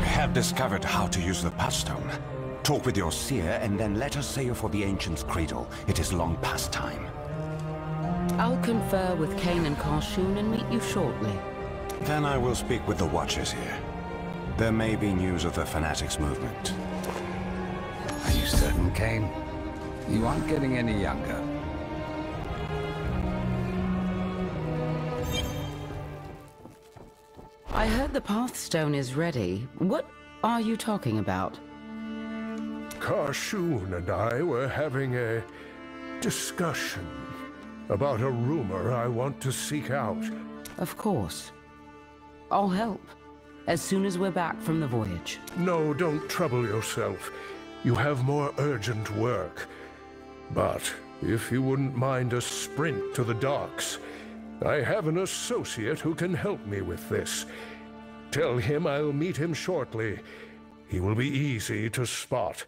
Have discovered how to use the Pathstone. Talk with your seer, and then let us sail for the Ancient's Cradle. It is long past time. I'll confer with Cain and Karshun and meet you shortly. Then I will speak with the Watchers here. There may be news of the Fanatics movement. Are you certain, Cain? You aren't getting any younger. I heard the Pathstone is ready. What are you talking about? Karshun and I were having a discussion about a rumor I want to seek out. Of course. I'll help. As soon as we're back from the voyage. No, don't trouble yourself. You have more urgent work. But if you wouldn't mind a sprint to the docks, I have an associate who can help me with this. Tell him I'll meet him shortly. He will be easy to spot.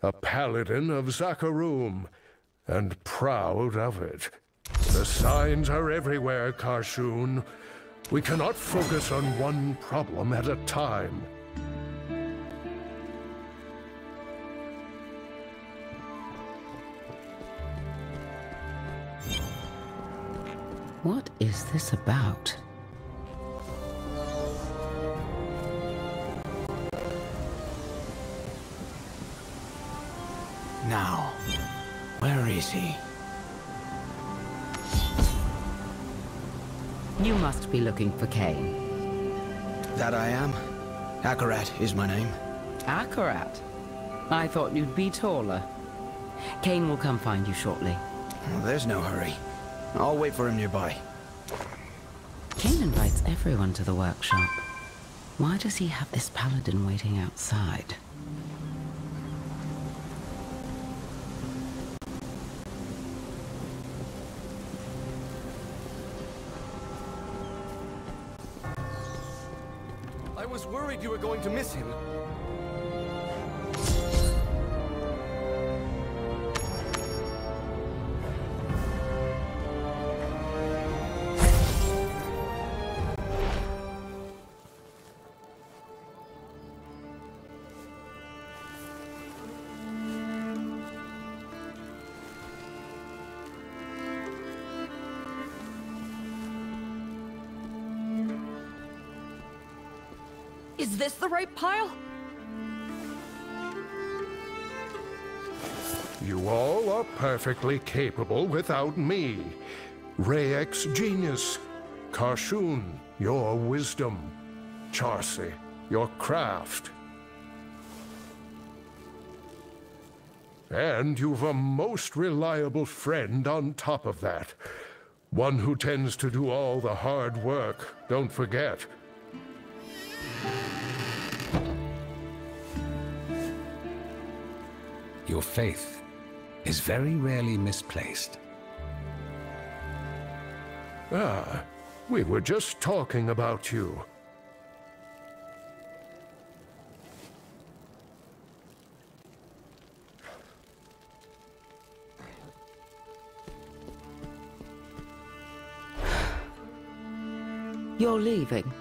A paladin of Zakharum, and proud of it. The signs are everywhere, Karshun. We cannot focus on one problem at a time. What is this about? Now, where is he? You must be looking for Cain. That I am. Akarat is my name. Akarat? I thought you'd be taller. Cain will come find you shortly. Well, there's no hurry. I'll wait for him nearby. Cain invites everyone to the workshop. Why does he have this paladin waiting outside? I was worried you were going to miss him. Is this the right pile? You all are perfectly capable without me. Rayek's genius. Karshun, your wisdom. Charsi, your craft. And you've a most reliable friend on top of that. One who tends to do all the hard work, don't forget. Your faith is very rarely misplaced. Ah, we were just talking about you. You're leaving?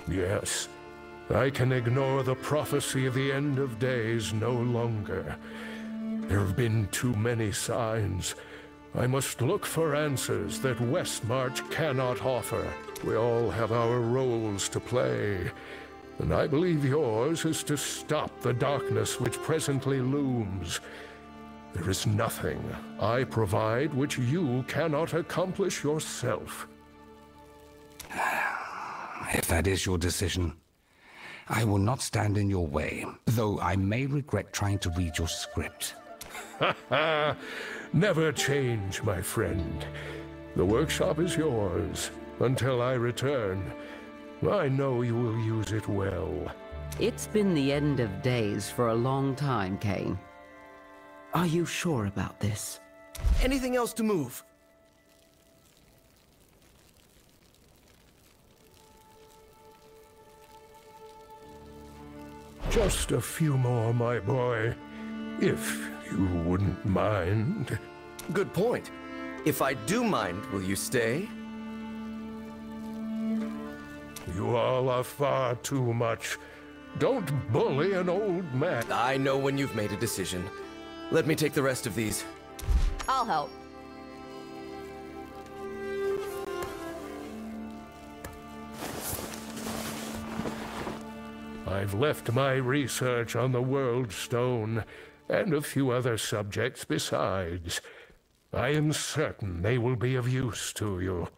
Yes. I can ignore the prophecy of the end of days no longer. There have been too many signs. I must look for answers that Westmarch cannot offer. We all have our roles to play, and I believe yours is to stop the darkness which presently looms. There is nothing I provide which you cannot accomplish yourself. If that is your decision, I will not stand in your way, though I may regret trying to read your script. Never change, my friend. The workshop is yours until I return. I know you will use it well. It's been the end of days for a long time, Cain. Are you sure about this? Anything else to move? Just a few more, my boy, if you wouldn't mind. Good point. If I do mind, will you stay? You all are far too much Don't bully an old man. I know when you've made a decision. Let me take the rest of these. I'll help. I've left my research on the World Stone, and a few other subjects besides. I am certain they will be of use to you.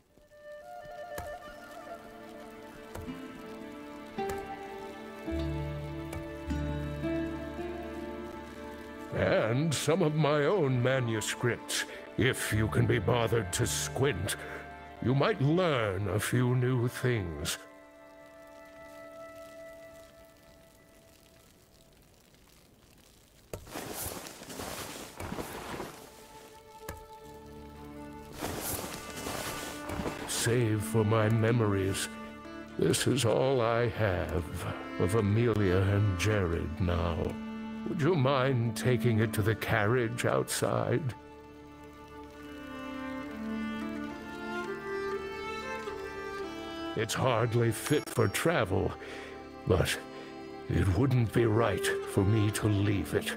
And some of my own manuscripts, if you can be bothered to squint. You might learn a few new things. Save for my memories, this is all I have of Amelia and Jared now. Would you mind taking it to the carriage outside? It's hardly fit for travel, but it wouldn't be right for me to leave it.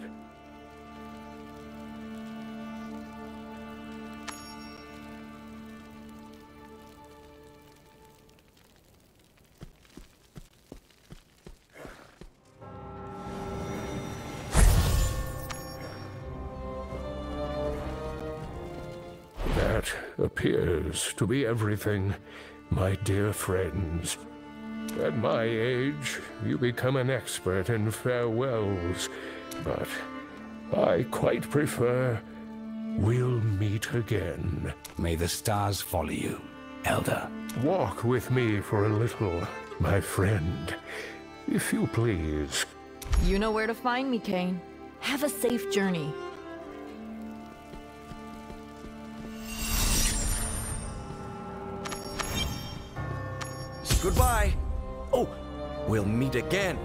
Appears to be everything, my dear friends. At my age, you become an expert in farewells, but I quite prefer we'll meet again. May the stars follow you, Elder. Walk with me for a little, my friend, if you please. You know where to find me, Cain. Have a safe journey. Goodbye. Oh, we'll meet again.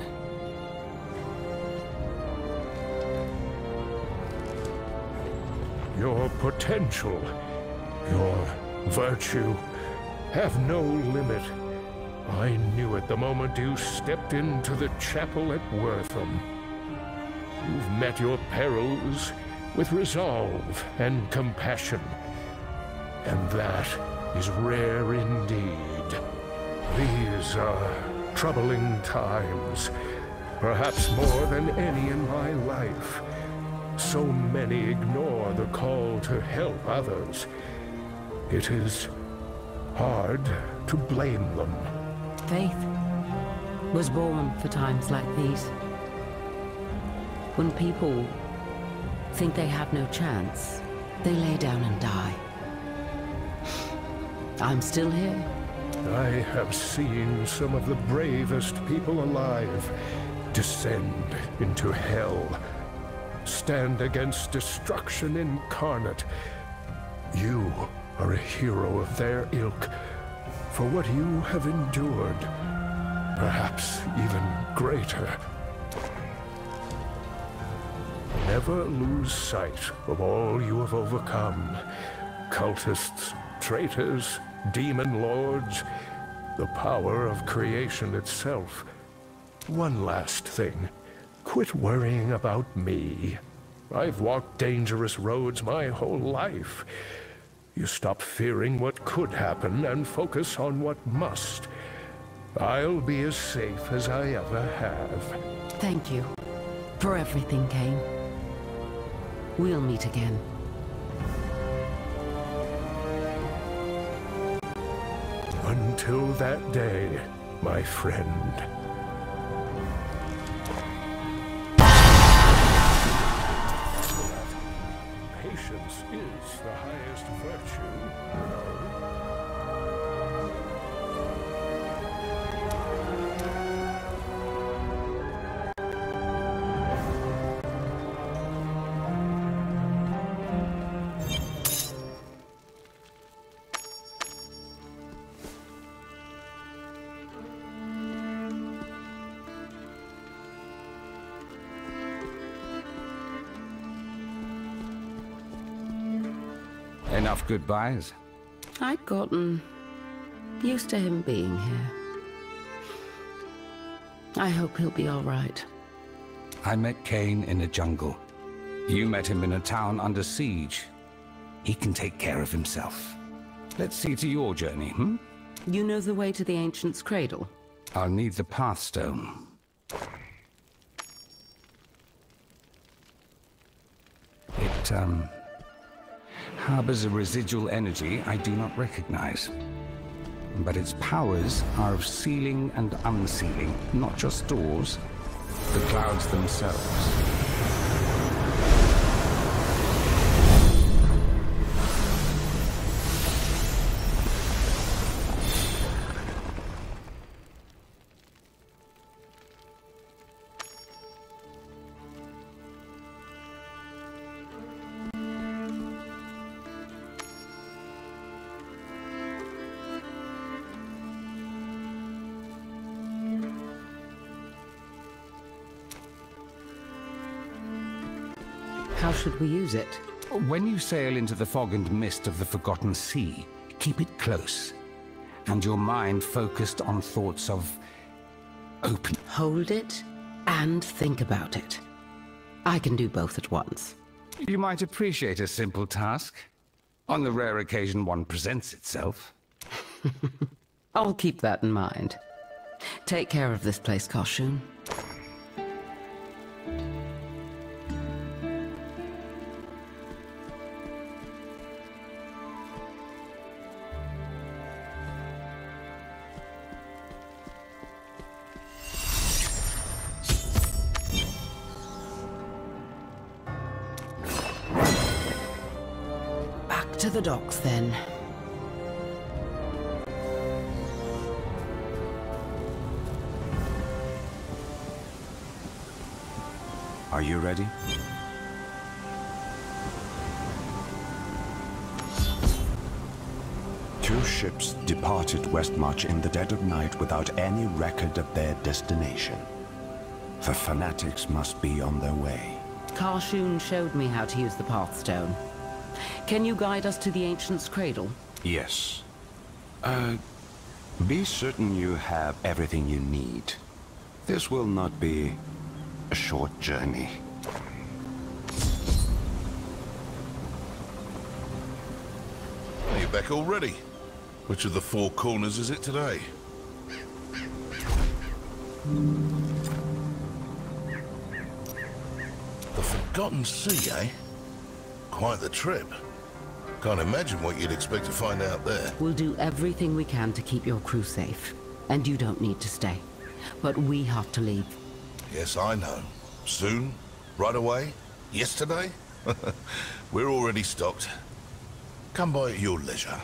Your potential, your virtue, have no limit. I knew it the moment you stepped into the chapel at Wortham. You've met your perils with resolve and compassion, and that is rare indeed. These are troubling times, perhaps more than any in my life. So many ignore the call to help others. It is hard to blame them. Faith was born for times like these. When people think they have no chance, they lay down and die. I'm still here. I have seen some of the bravest people alive descend into hell, stand against destruction incarnate. You are a hero of their ilk for what you have endured, perhaps even greater. Never lose sight of all you have overcome. Cultists, traitors, demon lords, the power of creation itself. One last thing. Quit worrying about me. I've walked dangerous roads my whole life. You stop fearing what could happen and focus on what must. I'll be as safe as I ever have. Thank you for everything, Cain. We'll meet again. Until that day, my friend. Patience is the highest virtue, you know. Enough goodbyes? I'd gotten used to him being here. I hope he'll be all right. I met Cain in a jungle. You met him in a town under siege. He can take care of himself. Let's see to your journey, hmm? You know the way to the Ancient's Cradle? I'll need the Pathstone. It, harbors a residual energy I do not recognize. But its powers are of sealing and unsealing, not just doors, the clouds themselves. How should we use it? When you sail into the fog and mist of the Forgotten Sea, keep it close, and your mind focused on thoughts of open. Hold it and think about it. I can do both at once. You might appreciate a simple task, on the rare occasion one presents itself. I'll keep that in mind. Take care of this place, Karshun. To the docks, then. Are you ready? Two ships departed Westmarch in the dead of night without any record of their destination. The fanatics must be on their way. Karshun showed me how to use the Pathstone. Can you guide us to the Ancient's Cradle? Yes. Be certain you have everything you need. This will not be a short journey. Are you back already? Which of the four corners is it today? The Forgotten Sea, eh? Quite the trip. Can't imagine what you'd expect to find out there. We'll do everything we can to keep your crew safe. And you don't need to stay. But we have to leave. Yes, I know. Soon? Right away? Yesterday? We're already stocked. Come by at your leisure.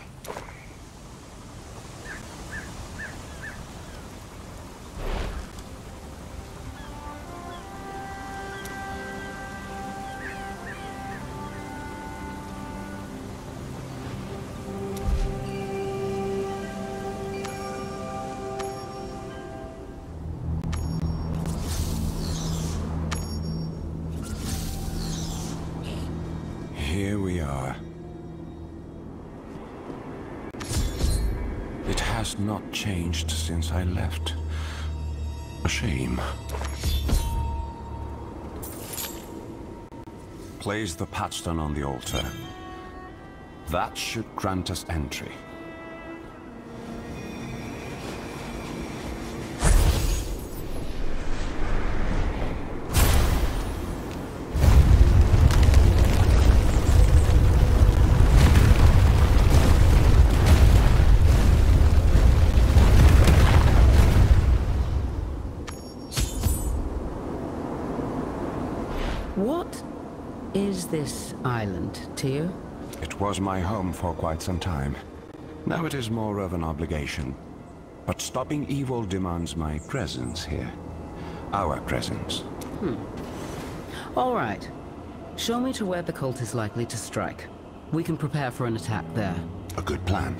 Here we are. It has not changed since I left. A shame. Place the Pathstone on the altar. That should grant us entry. This island to you? It was my home for quite some time. Now it is more of an obligation. But stopping evil demands my presence here. Our presence. All right. Show me to where the cult is likely to strike. We can prepare for an attack there. A good plan.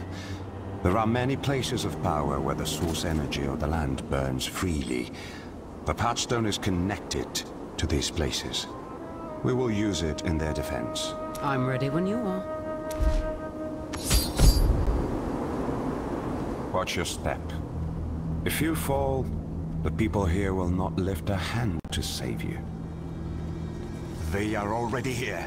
There are many places of power where the source energy of the land burns freely. The Pathstone is connected to these places. We will use it in their defense. I'm ready when you are. Watch your step. If you fall, The people here will not lift a hand to save you. They are already here.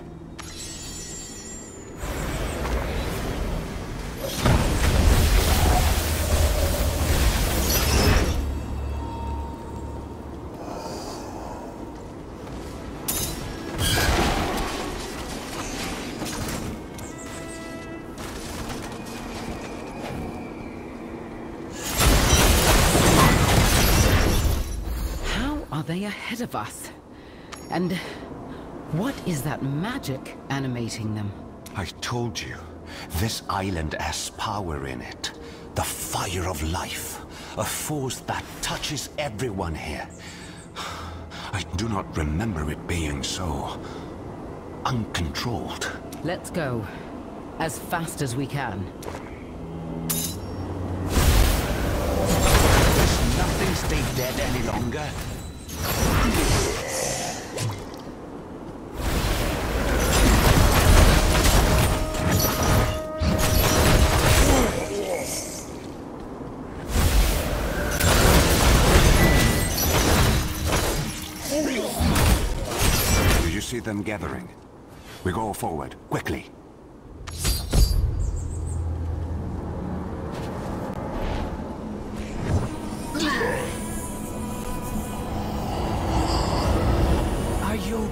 They ahead of us? And what is that magic animating them? I told you, this island has power in it. The fire of life. A force that touches everyone here. I do not remember it being so uncontrolled. Let's go. As fast as we can. Does nothing stay dead any longer? Do you see them gathering? We go forward, quickly.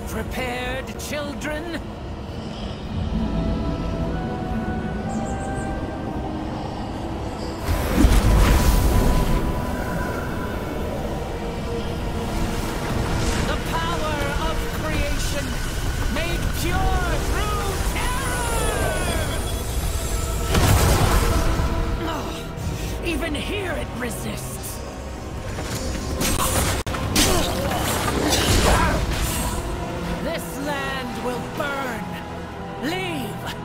Prepared, children? The power of creation made pure through terror! Oh, even here it resists. This land will burn. Leave,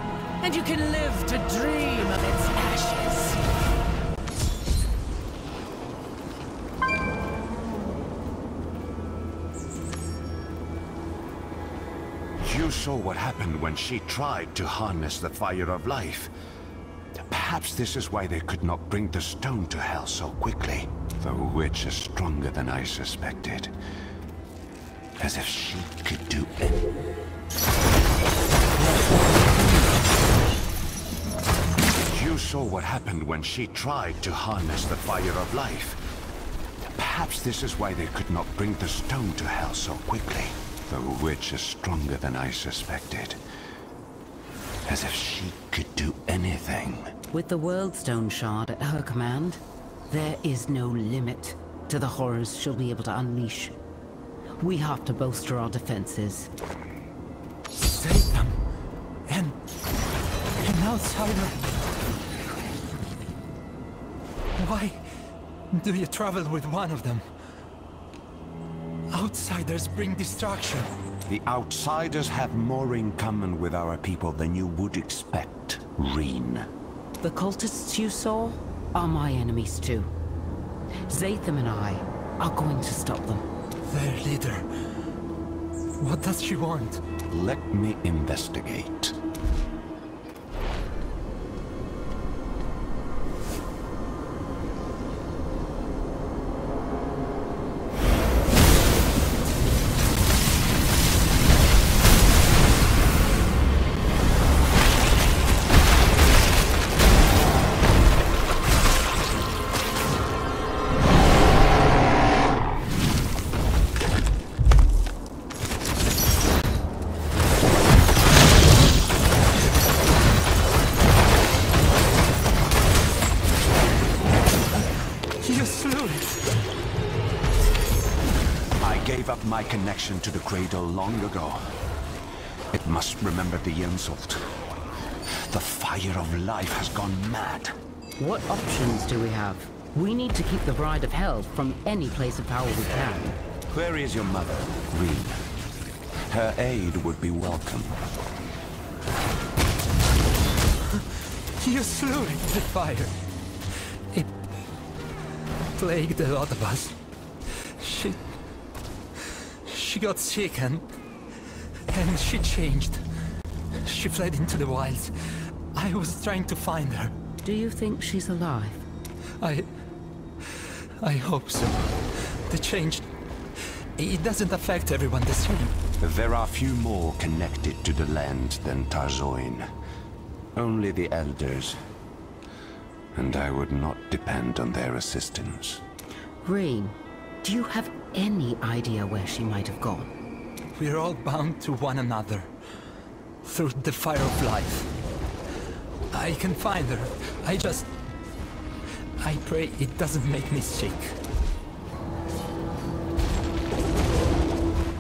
and you can live to dream of its ashes. You saw what happened when she tried to harness the fire of life. Perhaps this is why they could not bring the stone to hell so quickly. The witch is stronger than I suspected. As if she could do it. You saw what happened when she tried to harness the fire of life. Perhaps this is why they could not bring the stone to hell so quickly. The witch is stronger than I suspected. As if she could do anything. With the World Stone Shard at her command, there is no limit to the horrors she'll be able to unleash. We have to bolster our defenses. Zatham and an outsider. Why do you travel with one of them? Outsiders bring destruction. The outsiders have more in common with our people than you would expect, Rehm. The cultists you saw are my enemies too. Zatham and I are going to stop them. Their leader. What does she want? Let me investigate. My connection to the Cradle long ago. It must remember the insult. The fire of life has gone mad. What options do we have? We need to keep the Bride of Hell from any place of power we can. Where is your mother, Rehm? Her aid would be welcome. You slew it with fire. It plagued a lot of us. She got sick and she changed. She fled into the wilds. I was trying to find her. Do you think she's alive? I hope so. The change... it doesn't affect everyone the same. There are few more connected to the land than Tarzoine. Only the elders. And I would not depend on their assistance. Rehm, do you have any idea where she might have gone? We're all bound to one another. Through the fire of life. I can find her. I pray it doesn't make me sick.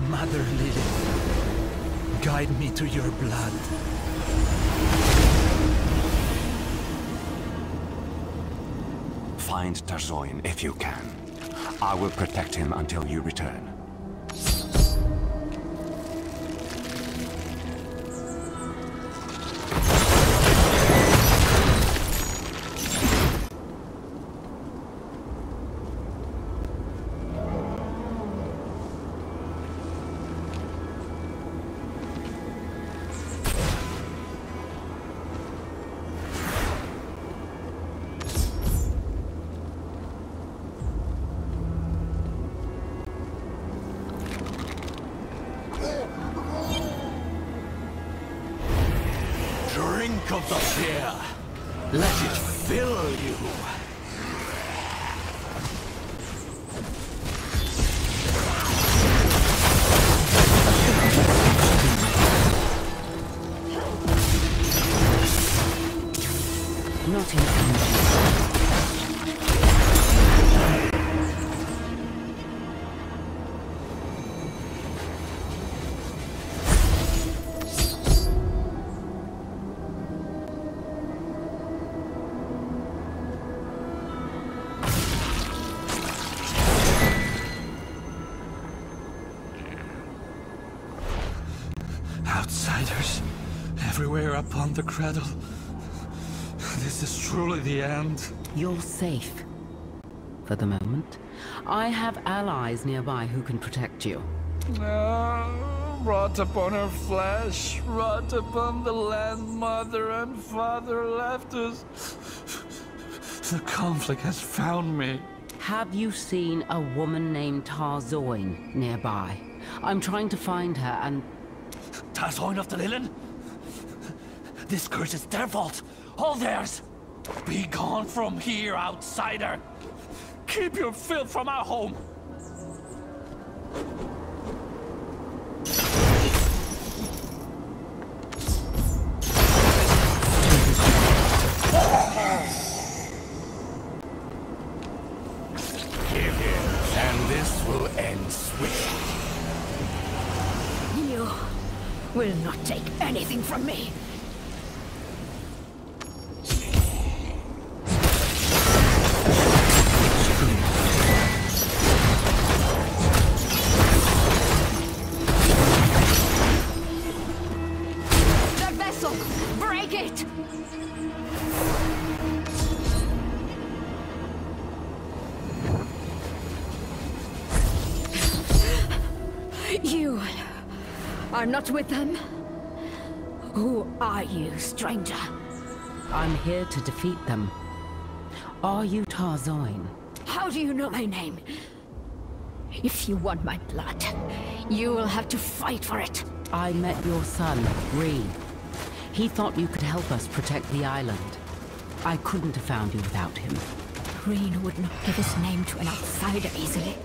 Mother Lilith, guide me to your blood. Find Tarzoine if you can. I will protect him until you return. Drink of the fear. Let it fill you. Not in Outsiders everywhere upon the Cradle. This is truly the end. You're safe. For the moment. I have allies nearby who can protect you. Rot upon her flesh, rot upon the land mother and father left us. The conflict has found me. Have you seen a woman named Tarzoine nearby? I'm trying to find her and... Tarzoine of the Lilith? This curse is their fault. All theirs. Be gone from here, outsider. Keep your filth from our home. Give him, and this will end swiftly. You will not take anything from me. The vessel! Break it! You are not with them? Who are you, stranger? I'm here to defeat them. Are you Tarzoine? How do you know my name? If you want my blood, you will have to fight for it. I met your son, Rehm. He thought you could help us protect the island. I couldn't have found you without him. Rehm would not give his name to an outsider easily.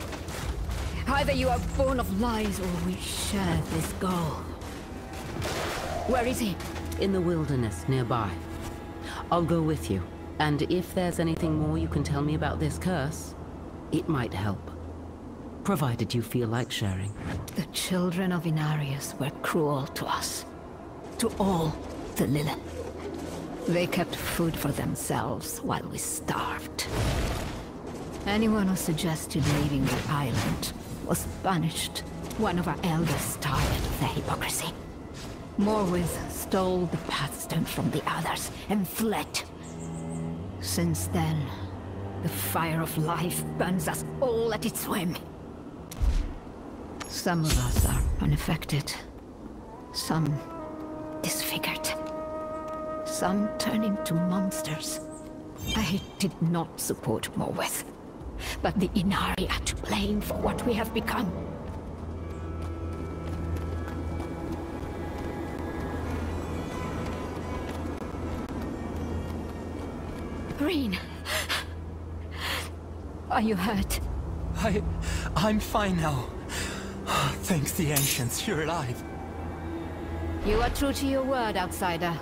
Either you are born of lies or we share this goal. Where is he? In the wilderness nearby. I'll go with you. And if there's anything more you can tell me about this curse, it might help. Provided you feel like sharing. The children of Inarius were cruel to us. To all the Lilith. They kept food for themselves while we starved. Anyone who suggested leaving the island was banished. One of our elders started the hypocrisy. Morwith stole the Pathstone from the others and fled. Since then, the fire of life burns us all at its whim. Some of us are unaffected. Some disfigured. Some turn into monsters. I did not support Morwith. but the Inari are to blame for what we have become. Green, are you hurt? I'm fine now. Thanks the Ancients, you're alive. You are true to your word, outsider.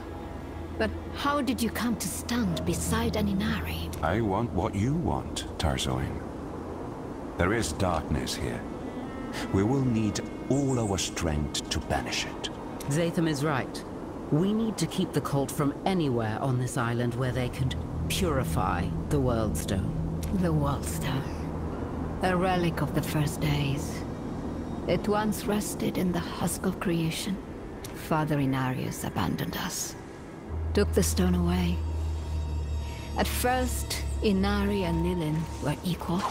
But how did you come to stand beside an Inari? I want what you want, Tarzoine. There is darkness here. We will need all our strength to banish it. Zatham is right. We need to keep the cult from anywhere on this island where they could purify the Worldstone. The Worldstone. A relic of the first days. It once rested in the husk of creation. Father Inarius abandoned us. Took the stone away. At first, Inari and Lilith were equal.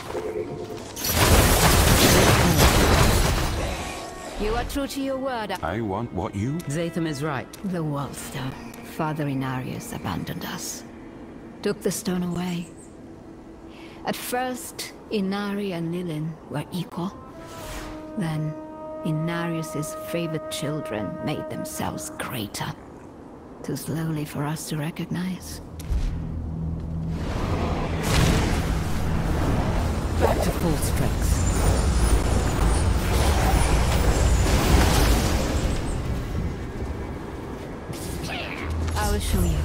You are true to your word. I want what you... Zatham is right. The Worldstone. Father Inarius abandoned us. Took the stone away. At first, Inari and Lilith were equal. Then, Inarius's favorite children made themselves greater. Too slowly for us to recognize. Back to full strength. I will show you.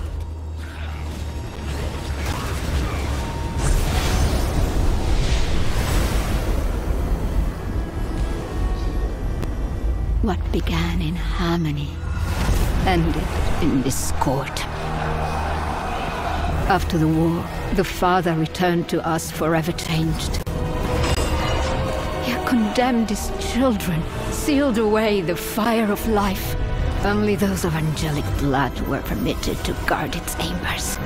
What began in harmony ended in discord. After the war, the Father returned to us forever changed. He had condemned his children, sealed away the fire of life. Only those of angelic blood were permitted to guard its embers.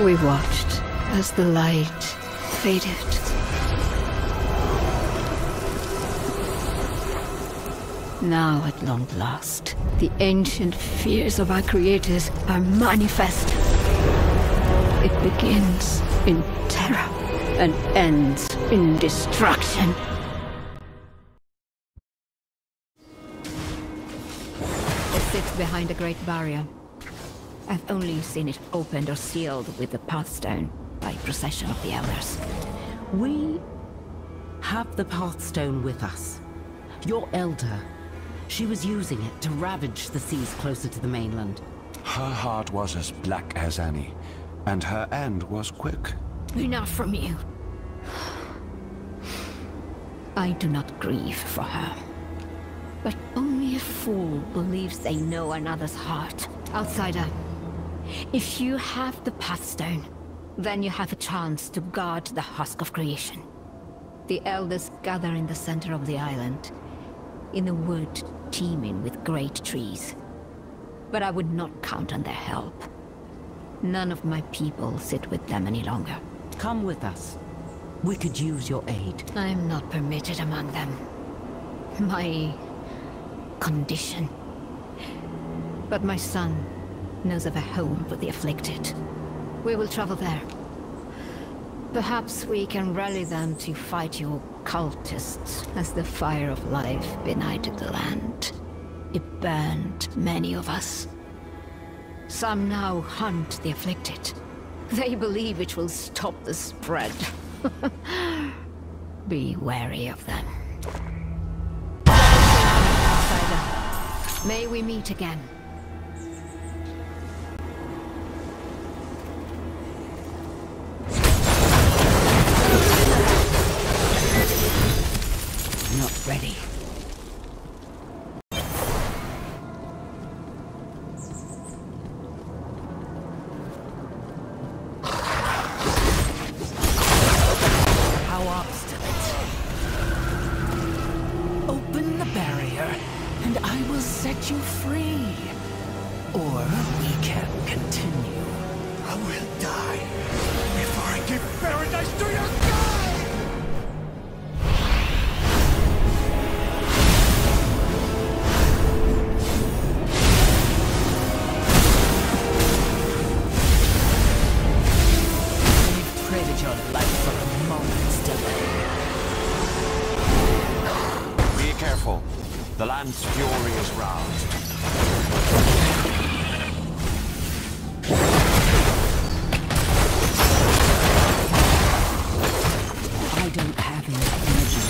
We watched as the light faded. Now, at long last, the ancient fears of our creators are manifest. It begins in terror and ends in destruction. It sits behind a great barrier. I've only seen it opened or sealed with the Pathstone by procession of the Elders. We have the Pathstone with us. Your Elder. She was using it to ravage the seas closer to the mainland. Her heart was as black as any, and her end was quick. Enough from you. I do not grieve for her. But only a fool believes they know another's heart. Outsider, if you have the Pathstone, then you have a chance to guard the husk of creation. The Elders gather in the center of the island, in a wood teeming with great trees. But I would not count on their help. None of my people sit with them any longer. Come with us. We could use your aid. I am not permitted among them. My condition. But my son knows of a home for the afflicted. We will travel there. Perhaps we can rally them to fight your cultists as the fire of life benighted the land. It burned many of us. Some now hunt the afflicted. They believe it will stop the spread. Be wary of them. Outsider, may we meet again. Not ready. How obstinate. Open the barrier, and I will set you free. Or we can continue. I will die before I give paradise to your god! Traded your life for a moment's Careful. The land's fury is roused. I don't have enough energy.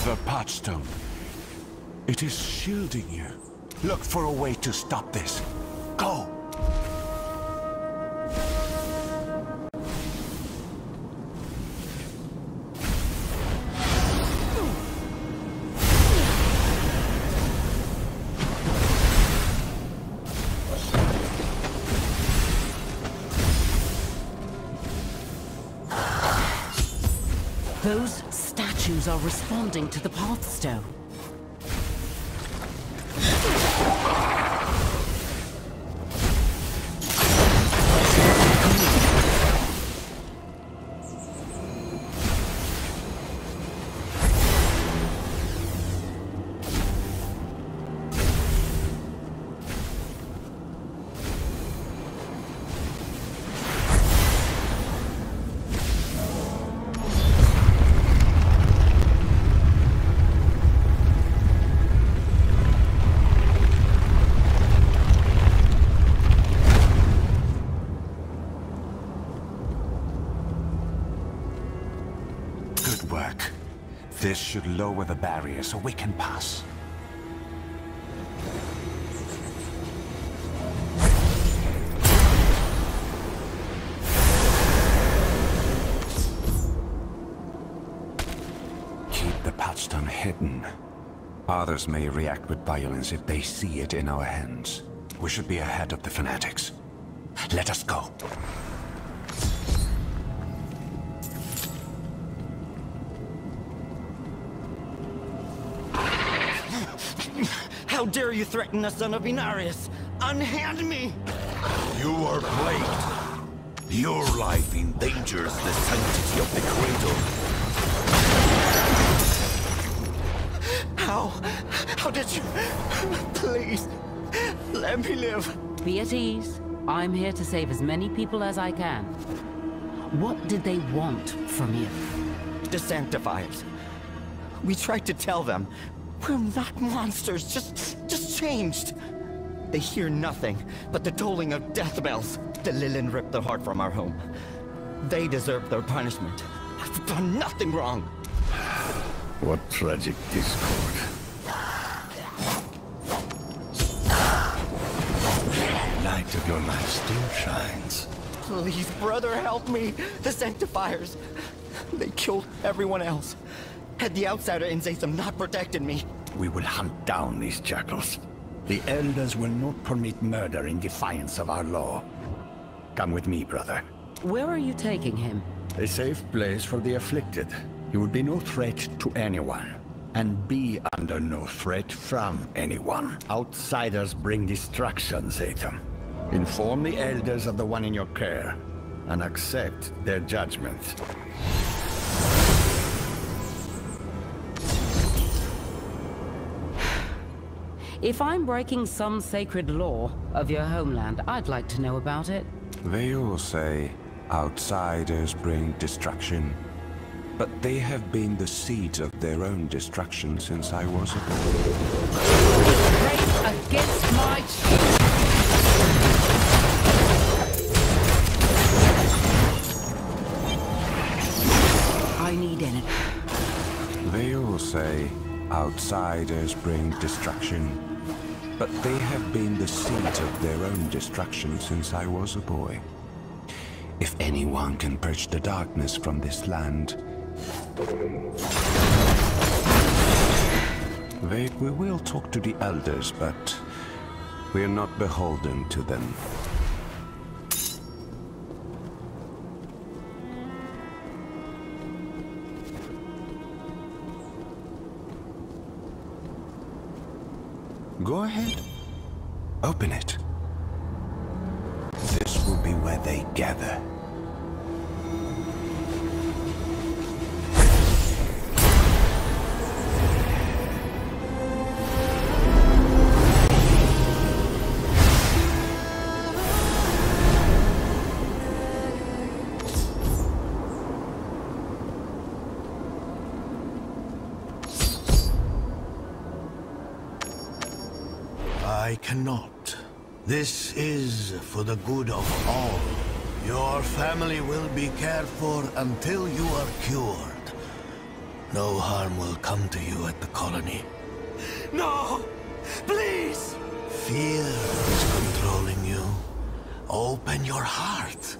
The Pathstone. It is shielding you. Look for a way to stop this. Go! Those statues are responding to the Pathstone. This should lower the barrier so we can pass. Keep the Pathstone hidden. Others may react with violence if they see it in our hands. We should be ahead of the fanatics. Let us go. How dare you threaten the son of Inarius? Unhand me! You are plagued. Your life endangers the sanctity of the Cradle. How did you... Please, let me live. Be at ease. I'm here to save as many people as I can. What did they want from you? The Sanctifiers. We tried to tell them. We're not monsters, just changed. They hear nothing but the tolling of death bells. The Lilith ripped their heart from our home. They deserve their punishment. I've done nothing wrong. What tragic discord. Light of your life still shines. Please, brother, help me. The Sanctifiers. They killed everyone else. Had the outsider in Zatham not protected me. We will hunt down these jackals. The Elders will not permit murder in defiance of our law. Come with me, brother. Where are you taking him? A safe place for the afflicted. He will be no threat to anyone, and be under no threat from anyone. Outsiders bring destruction, Zatham. Inform the Elders of the one in your care, and accept their judgment. If I'm breaking some sacred law of your homeland, I'd like to know about it. They all say outsiders bring destruction, but they have been the seeds of their own destruction since I was a boy. Race against my shield! I need energy. They all say outsiders bring destruction, but they have been the seeds of their own destruction since I was a boy. If anyone can purge the darkness from this land, we will talk to the Elders, but we are not beholden to them. Go ahead. Open it. This will be where they gather. I cannot. This is for the good of all. Your family will be cared for until you are cured. No harm will come to you at the colony. No! Please! Fear is controlling you. Open your heart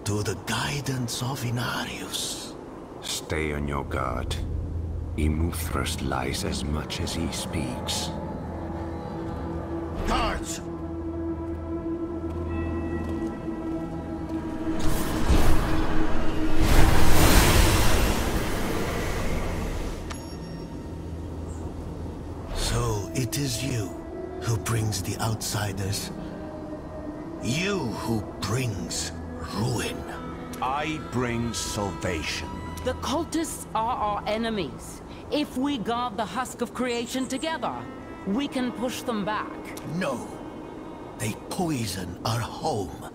to the guidance of Inarius. Stay on your guard. Ymuthrus lies as much as he speaks. Guards! So it is you who brings the outsiders. You who brings ruin. I bring salvation. The cultists are our enemies. If we guard the husk of creation together, we can push them back. No. They poison our home.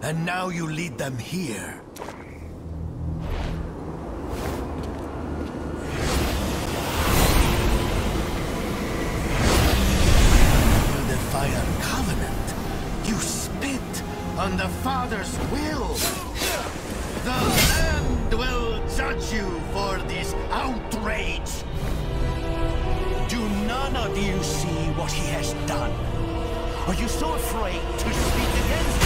And now you lead them here. You defy our covenant. You spit on the Father's will. The land will judge you for this outrage. Do none of you see what he has done? Are you so afraid to speak against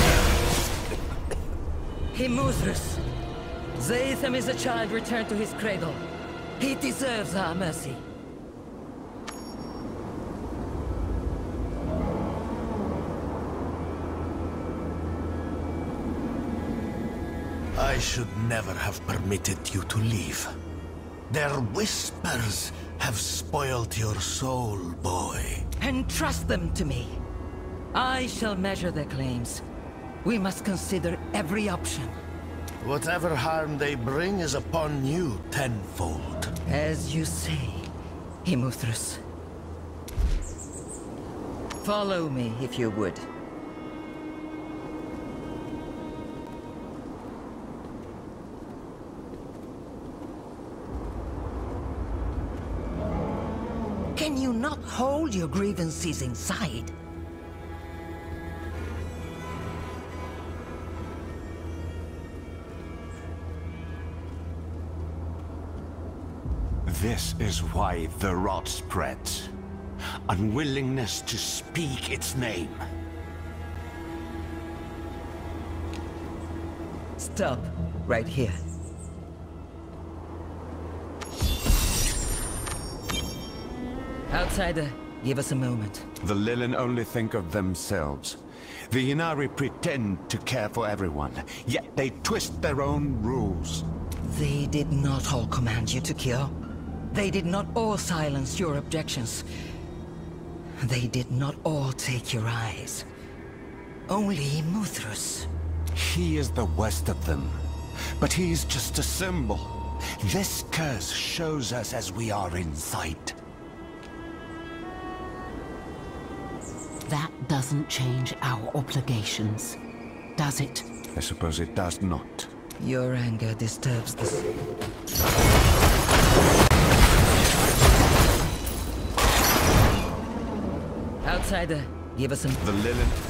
him? Ymuthrus. Zatham is a child returned to his cradle. He deserves our mercy. I should never have permitted you to leave. Their whispers have spoiled your soul, boy. Entrust them to me. I shall measure their claims. We must consider every option. Whatever harm they bring is upon you tenfold. As you say, Ymuthrus. Follow me, if you would. Can you not hold your grievances inside? This is why the rot spreads. Unwillingness to speak its name. Stop, right here. Outsider, give us a moment. The Lilith only think of themselves. The Inari pretend to care for everyone, yet they twist their own rules. They did not all command you to kill. They did not all silence your objections. They did not all take your eyes. Only Ymuthrus. He is the worst of them, but he is just a symbol. This curse shows us as we are inside. That doesn't change our obligations, does it? I suppose it does not. Your anger disturbs the... Outsider, give us some... The Lilith...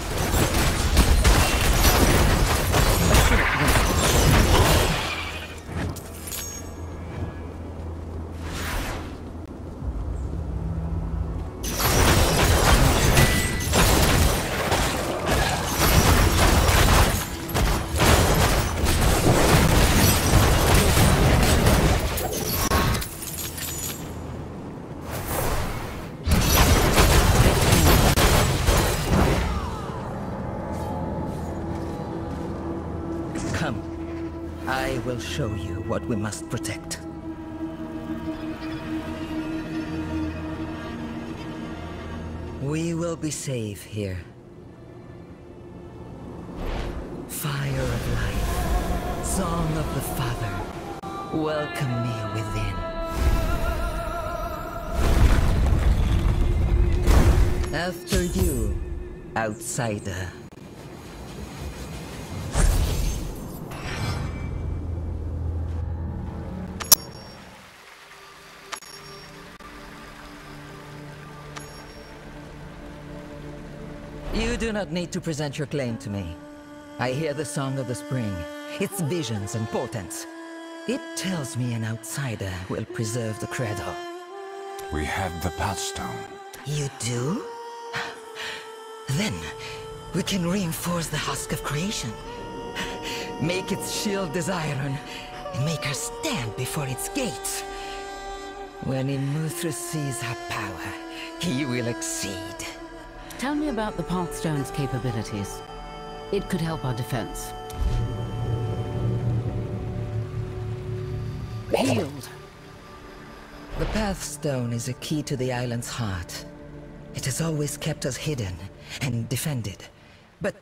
I will show you what we must protect. We will be safe here. Fire of life, song of the Father, welcome me within. After you, outsider. You do not need to present your claim to me. I hear the song of the spring, its visions and portents. It tells me an outsider will preserve the Cradle. We have the Pathstone. You do? Then, we can reinforce the Husk of Creation. Make its shield as iron, and make her stand before its gates. When Ymuthrus sees her power, he will exceed. Tell me about the Pathstone's capabilities. It could help our defense. Healed. The Pathstone is a key to the island's heart. It has always kept us hidden and defended. But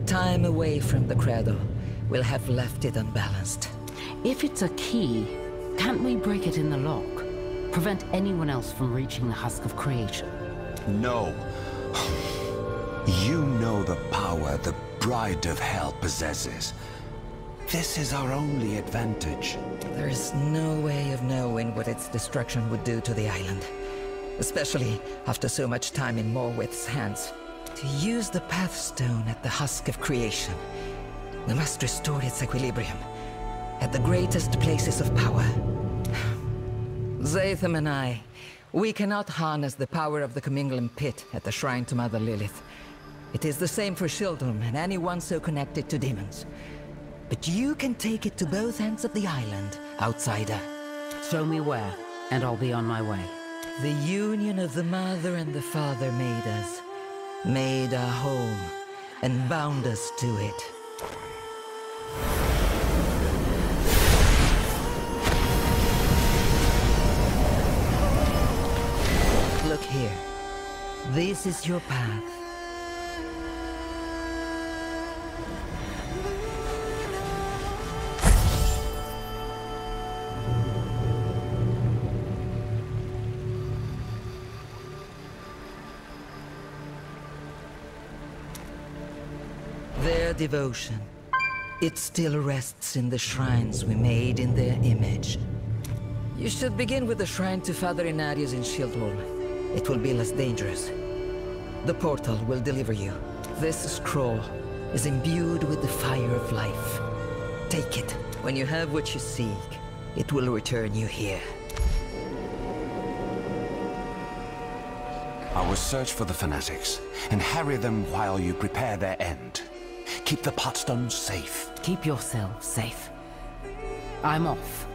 time away from the Cradle will have left it unbalanced. If it's a key, can't we break it in the lock? Prevent anyone else from reaching the Husk of Creation? No. You know the power the Bride of Hell possesses. This is our only advantage. There is no way of knowing what its destruction would do to the island. Especially after so much time in Morwith's hands. To use the Pathstone at the Husk of Creation, we must restore its equilibrium at the greatest places of power. Zatham and I, we cannot harness the power of the Commingling Pit at the shrine to Mother Lilith. It is the same for Shieldholm and anyone so connected to demons. But you can take it to both ends of the island, outsider. Show me where, and I'll be on my way. The union of the Mother and the Father made us, made our home, and bound us to it. Look here. This is your path. Their devotion. It still rests in the shrines we made in their image. You should begin with the shrine to Father Inarius in Shieldholm. It will be less dangerous. The portal will deliver you. This scroll is imbued with the fire of life. Take it. When you have what you seek, it will return you here. I will search for the fanatics and harry them while you prepare their end. Keep the Pathstone safe. Keep yourself safe. I'm off.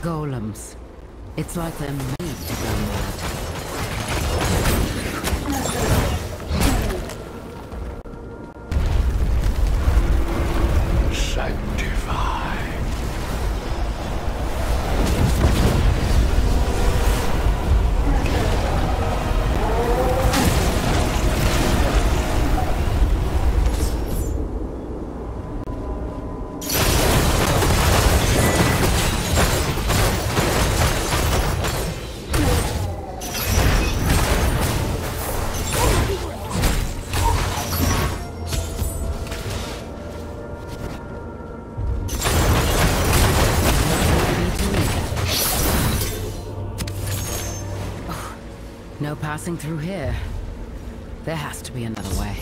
Golems. It's like they're made to go mad. Sanctify. No passing through here. There has to be another way.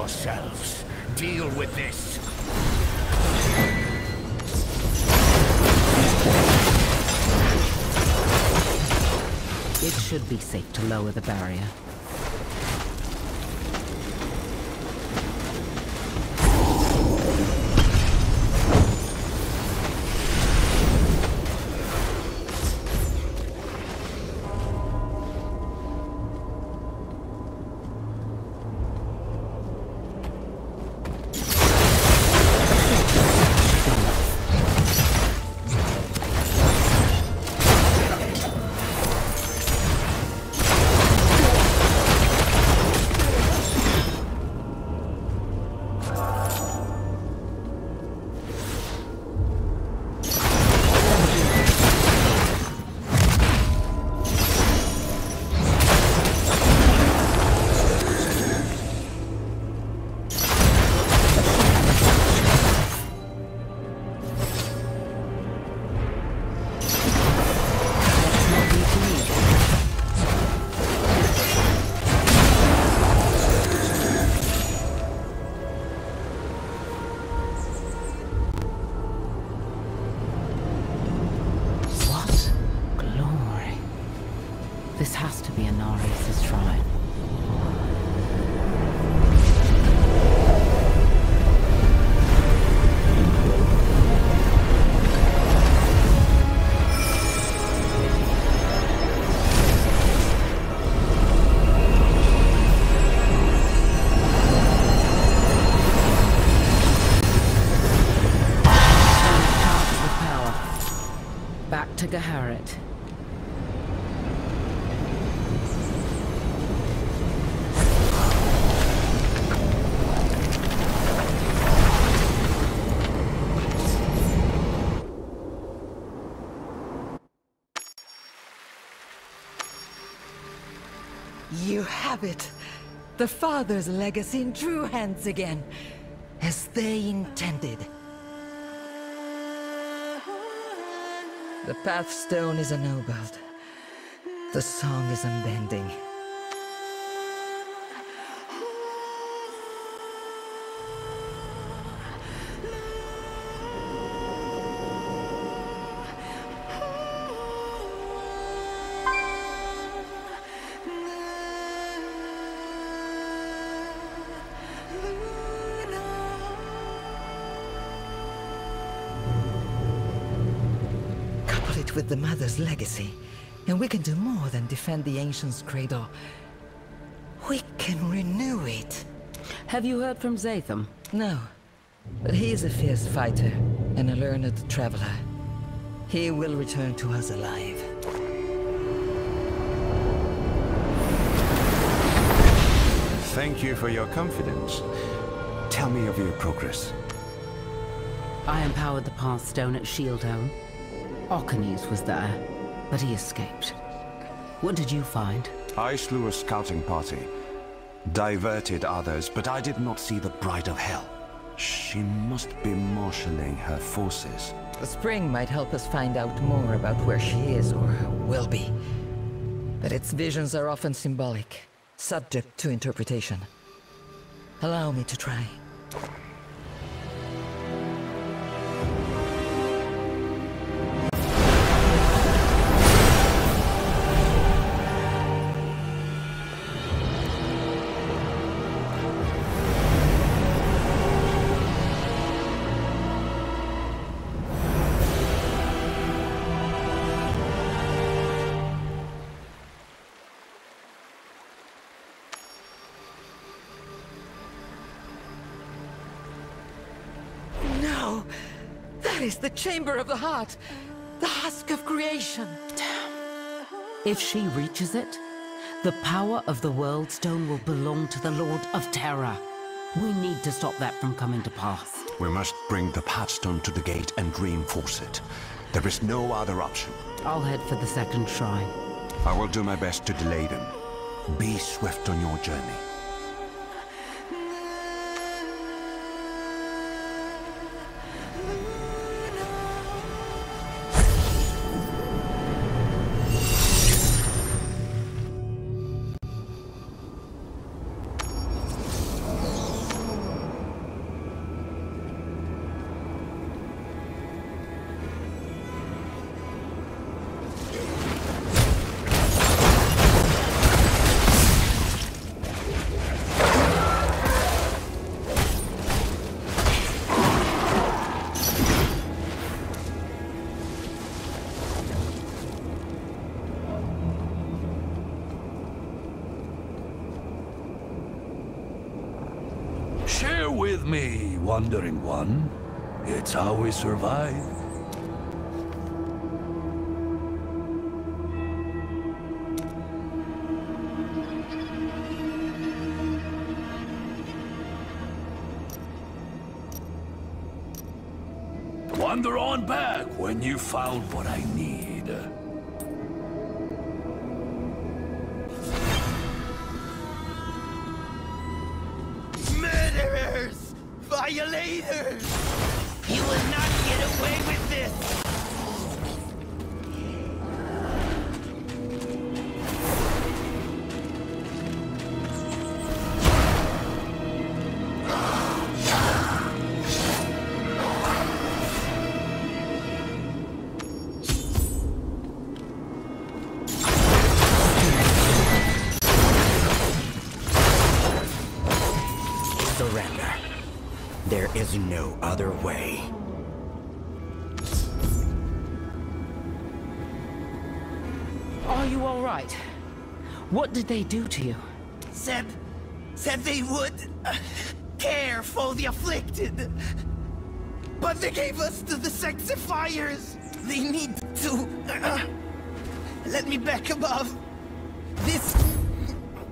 yourselves. Deal with this. It should be safe to lower the barrier. This has to be Inarius' shrine. Back to Geherit. You have it. The Father's legacy in true hands again, as they intended. The Pathstone is ennobled. The song is unbending. With the Mother's legacy, and we can do more than defend the Ancient's Cradle. We can renew it. Have you heard from Zatham? No, but he is a fierce fighter and a learned traveler. He will return to us alive. Thank you for your confidence. Tell me of your progress. I empowered the Pathstone at Shieldholm. Arcanes was there, but he escaped. What did you find? I slew a scouting party, diverted others, but I did not see the Bride of Hell. She must be marshalling her forces. The spring might help us find out more about where she is or will be. But its visions are often symbolic, subject to interpretation. Allow me to try. The Chamber of the Heart, the Husk of creation. Damn. If she reaches it, the power of the World Stone will belong to the Lord of Terror. We need to stop that from coming to pass. We must bring the Pathstone to the gate and reinforce it. There is no other option. I'll head for the second shrine. I will do my best to delay them. Be swift on your journey. me, Wandering One. It's how we survive. Wander on back when you found what I need. Murderers! Violators! You will not get away with this! Surrender. There is no other way. Are you all right? What did they do to you? Said they would care for the afflicted. But they gave us to the sexifiers. They need to let me back above. This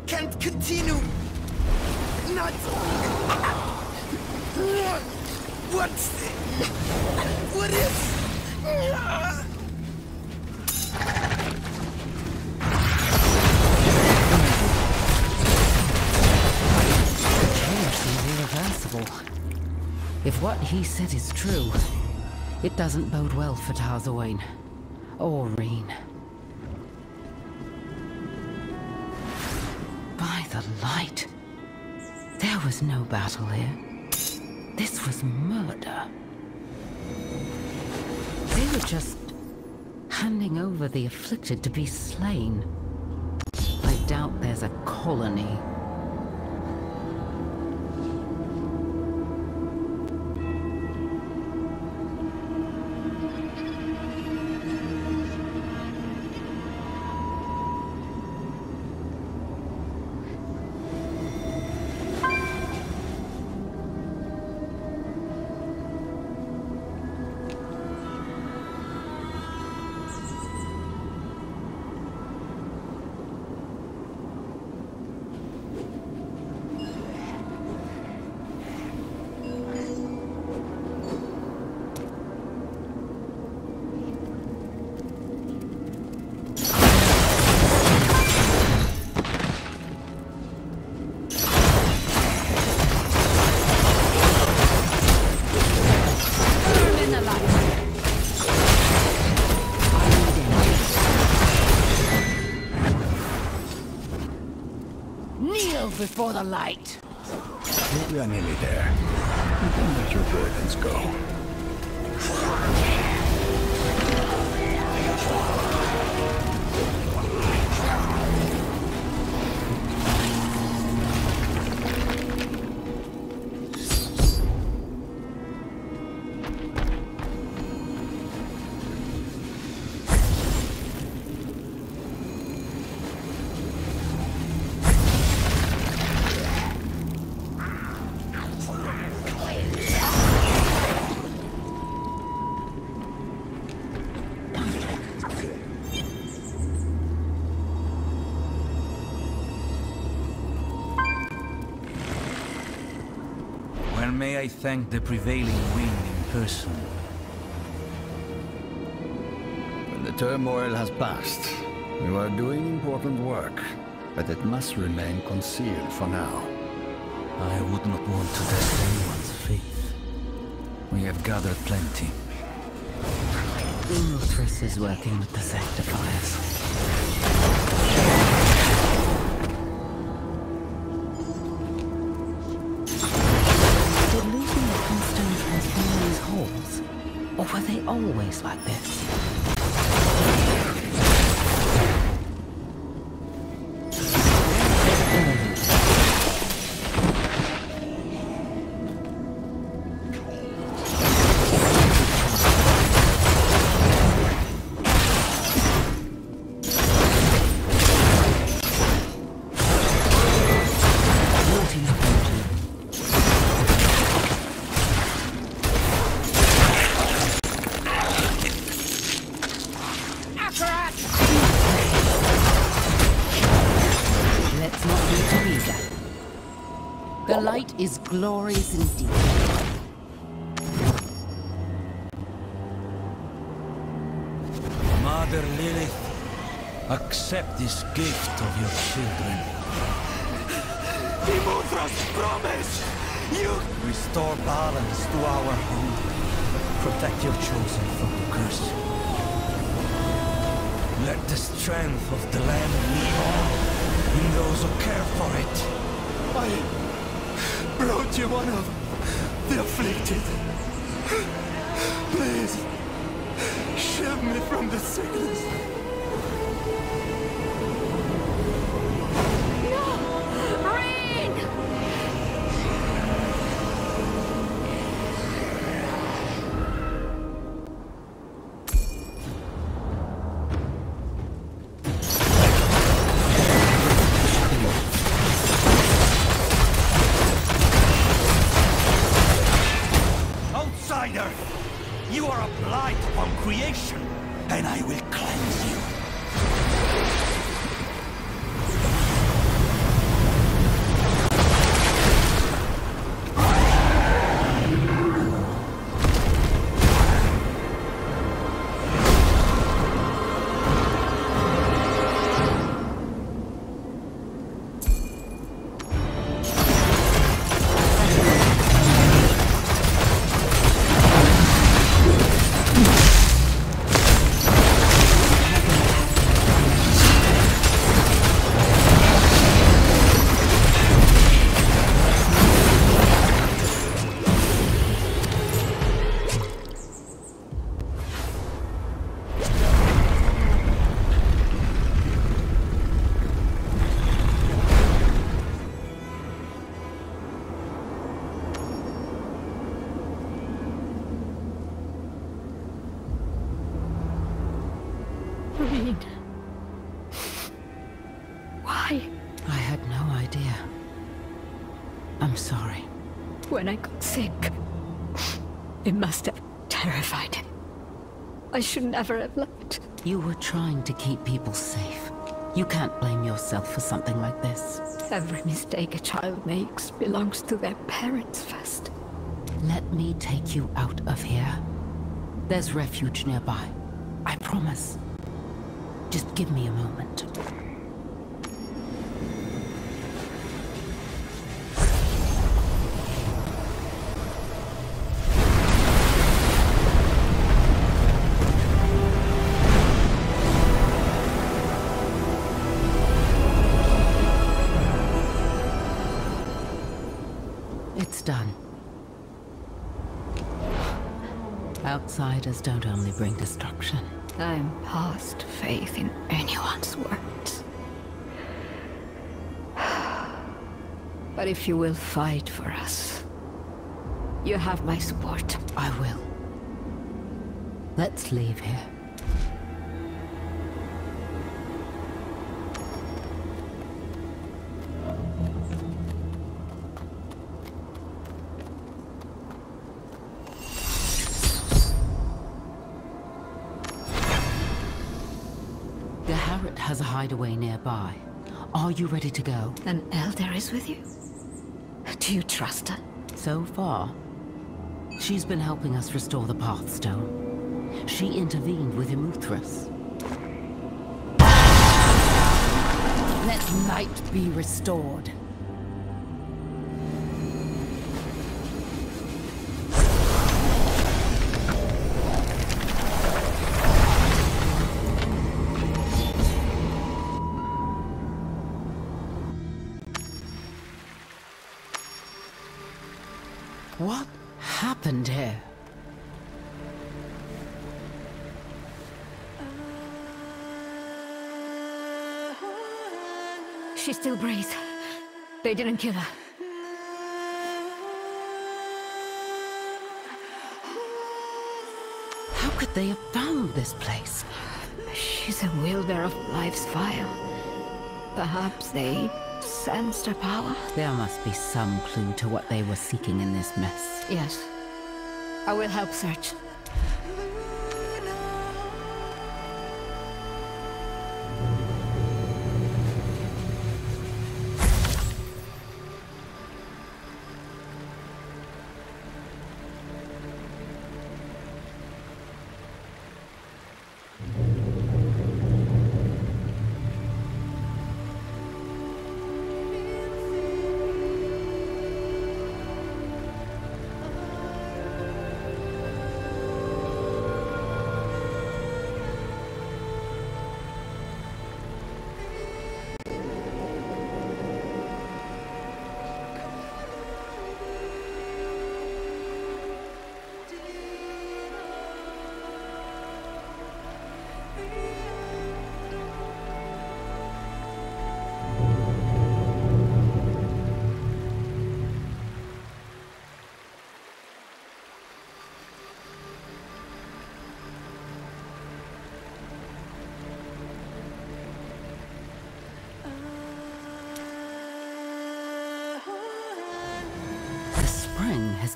can't continue. Not. What is? Irreversible. If what he said is true, it doesn't bode well for Tarzoine or Rehm. By the light, there was no battle here. This was murder. They were just handing over the afflicted to be slain. I doubt there's a colony. Before the light. We are nearly there. You can let your burdens go. May I thank the prevailing wind in person. When the turmoil has passed, you are doing important work, but it must remain concealed for now. I would not want to test anyone's faith. We have gathered plenty. Ymuthrus is working with the Sanctifiers. Or were they always like this? is glorious indeed. Mother Lilith, accept this gift of your children. Ymuthrus, promise! You restore balance to our home. Protect your chosen from the curse. Let the strength of the land live on in those who care for it. I brought you one of the afflicted. Please, shield me from the sickness. You are a blight upon creation, and I will cleanse you. Why? I had no idea. I'm sorry. When I got sick, it must have terrified him. I should never have left. You were trying to keep people safe. You can't blame yourself for something like this. Every mistake a child makes belongs to their parents first. Let me take you out of here. There's refuge nearby. I promise. Just give me a moment. It's done. Outsiders don't only bring destruction. I'm past faith in anyone's words. But if you will fight for us, you have my support. I will. Let's leave here. Geherit has a hideaway nearby. Are you ready to go? An elder is with you? Do you trust her? So far, she's been helping us restore the Pathstone. She intervened with Ymuthrus. Let light be restored. What happened here? She still breathes. They didn't kill her. How could they have found this place? She's a wielder of life's fire. Perhaps they sensed her power? There must be some clue to what they were seeking in this mess. Yes. I will help search.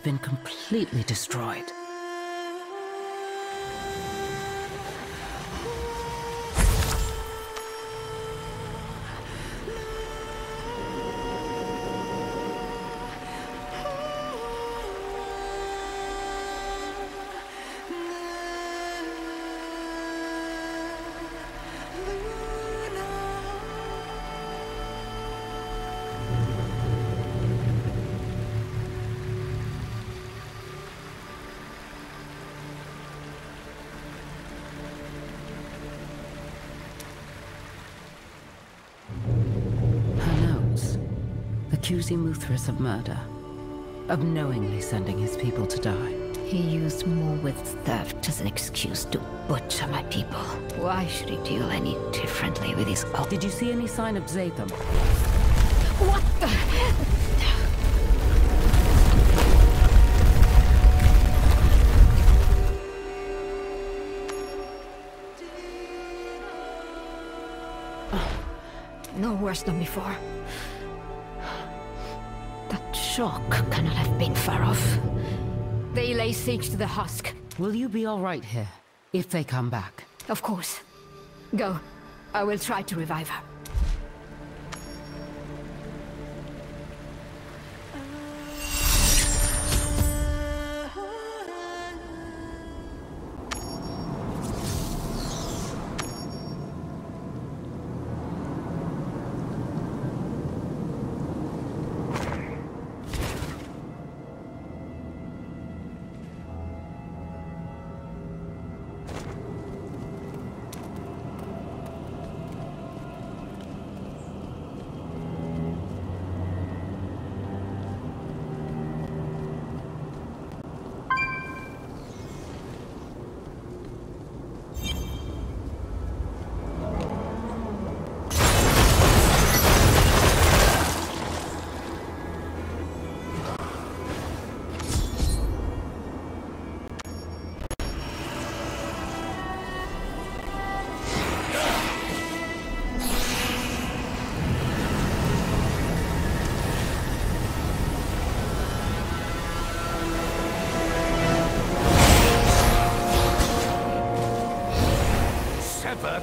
been completely destroyed. Accuse Ymuthrus of murder, of knowingly sending his people to die. He used Morwith's theft as an excuse to butcher my people. Why should he deal any differently with his own? Did you see any sign of Zatham? What the? No worse than before. That shock cannot have been far off. They lay siege to the Husk. Will you be all right here, if they come back? Of course. Go. I will try to revive her.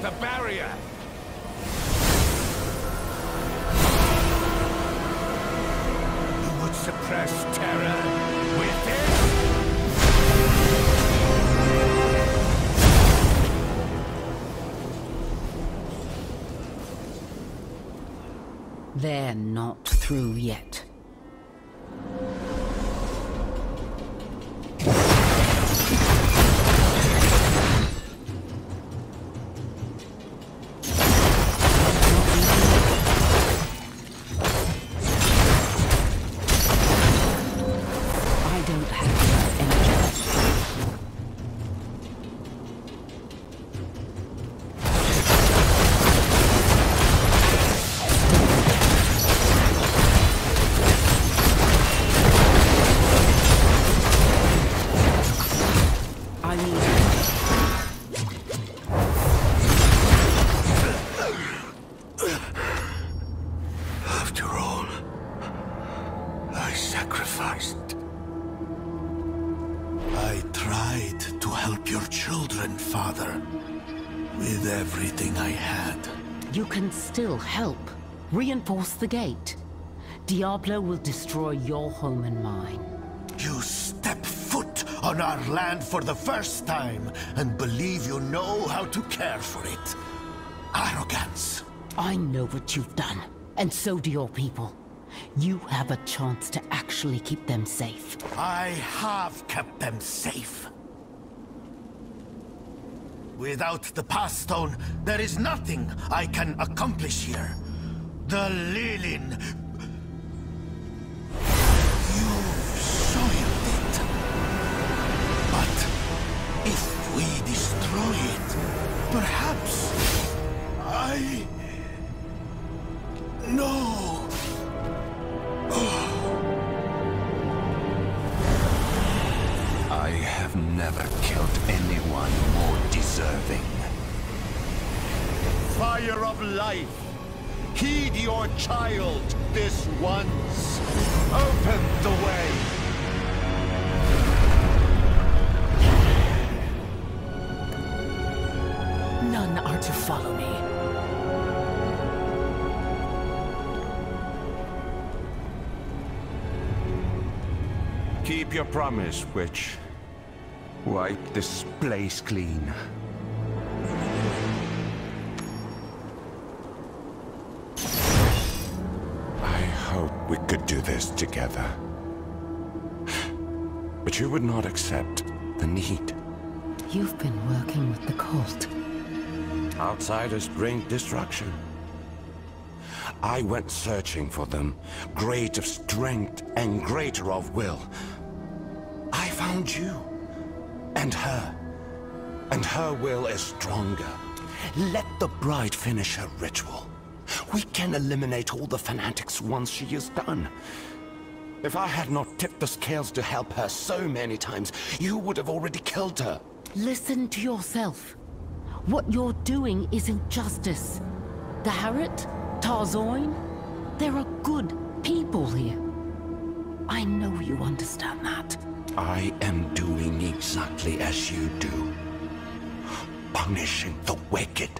The barrier! You would suppress terror with this? They're not through yet. Still help. Reinforce the gate. Diablo will destroy your home and mine. You step foot on our land for the first time and believe you know how to care for it. Arrogance. I know what you've done, and so do your people. You have a chance to actually keep them safe. I have kept them safe. Without the Pathstone, there is nothing I can accomplish here. The Lilith. You've soiled it. But if we destroy it, perhaps No! I have never killed anyone more deserving. Fire of life! Heed your child this once! Open the way! to follow me. Keep your promise, witch. Wipe this place clean. I hope we could do this together. But you would not accept the need. You've been working with the cult. Outsiders bring destruction. I went searching for them, great of strength and greater of will. I found you, and her will is stronger. Let the bride finish her ritual. We can eliminate all the fanatics once she is done. If I had not tipped the scales to help her so many times, you would have already killed her. Listen to yourself. What you're doing isn't justice. The Geherit, Tarzoine, there are good people here. I know you understand that. I am doing exactly as you do. Punishing the wicked.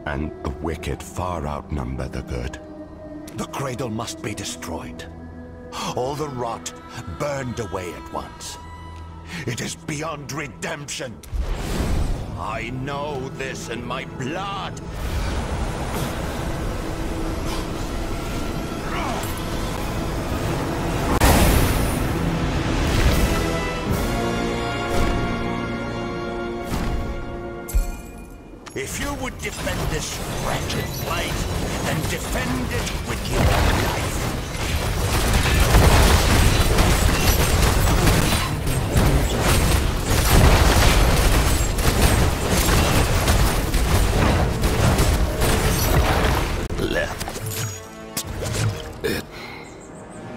And the wicked far outnumber the good. The Cradle must be destroyed. All the rot burned away at once. It is beyond redemption. I know this in my blood. If you would defend this wretched place, then defend it with your life.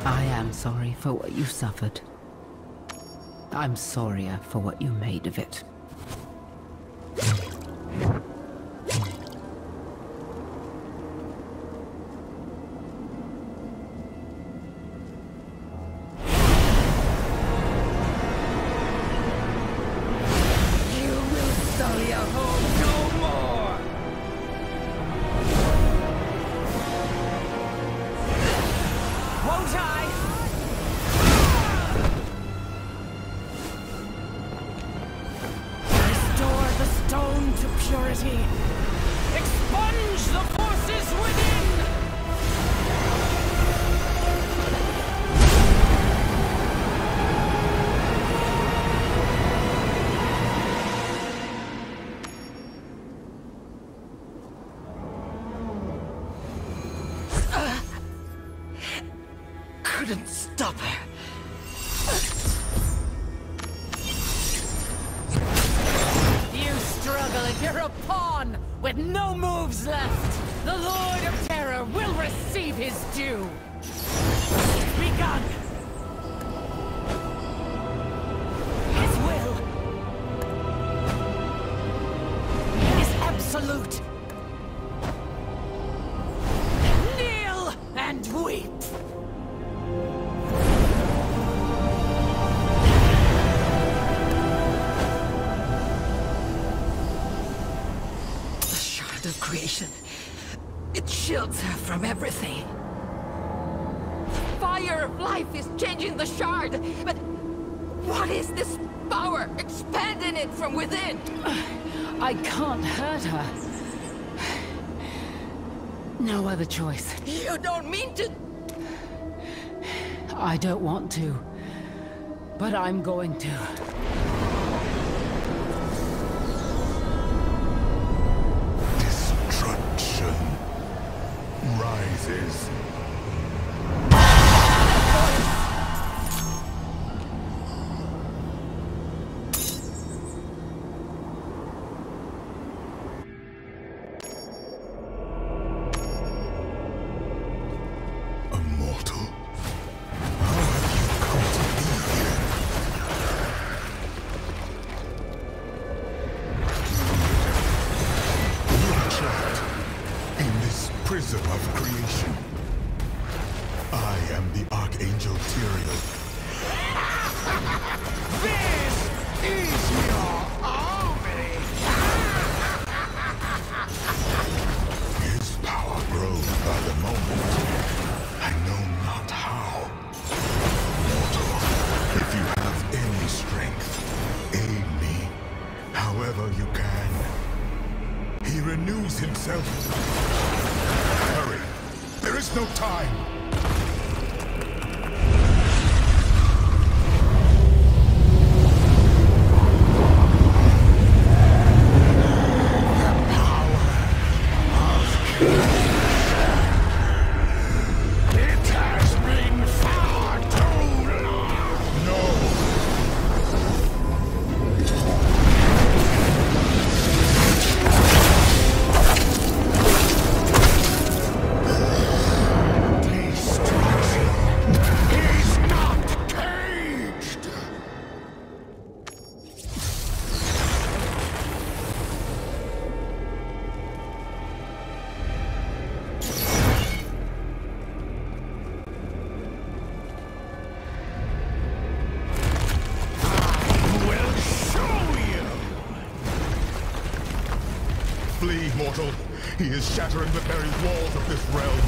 I am sorry for what you suffered. I'm sorrier for what you made of it. Couldn't stop her. You struggle and you're a pawn with no moves left. The Lord of Terror will receive his due. It's begun. His will is absolute. Kneel and weep. Of creation. It shields her from everything. The fire of life is changing the shard, but what is this power expanding it from within? I can't hurt her. No other choice. You don't mean to... I don't want to, but I'm going to. Rises. Immortal? How have you come to be here? You are trapped in this prison of creation. If you have any strength, aid me however you can. He renews himself. Hurry! There is no time! He is shattering the very walls of this realm.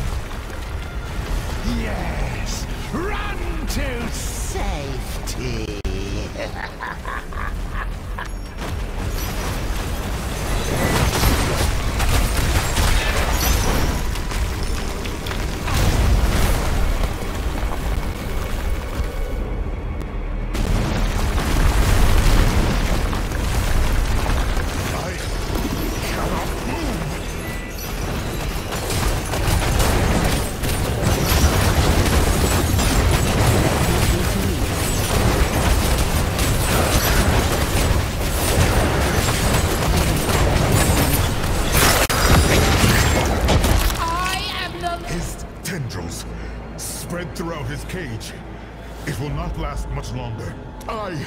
Yes! Run to safety! Throughout his cage. It will not last much longer. I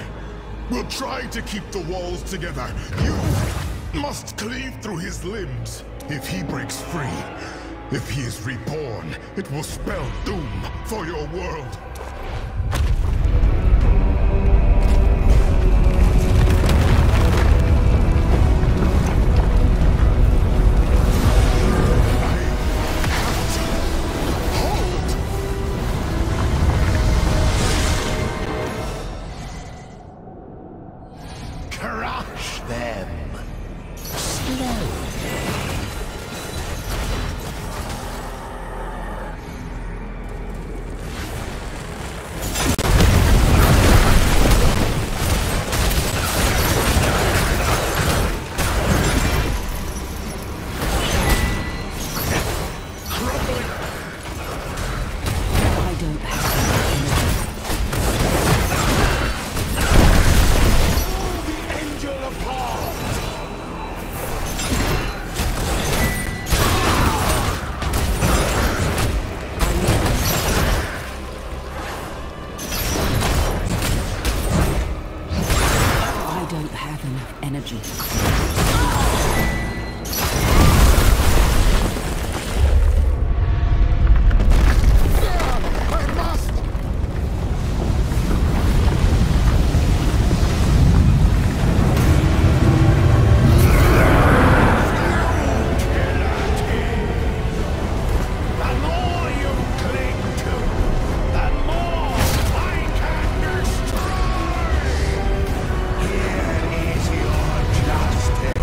will try to keep the walls together. You must cleave through his limbs. If he breaks free, if he is reborn, it will spell doom for your world. Here is your justice.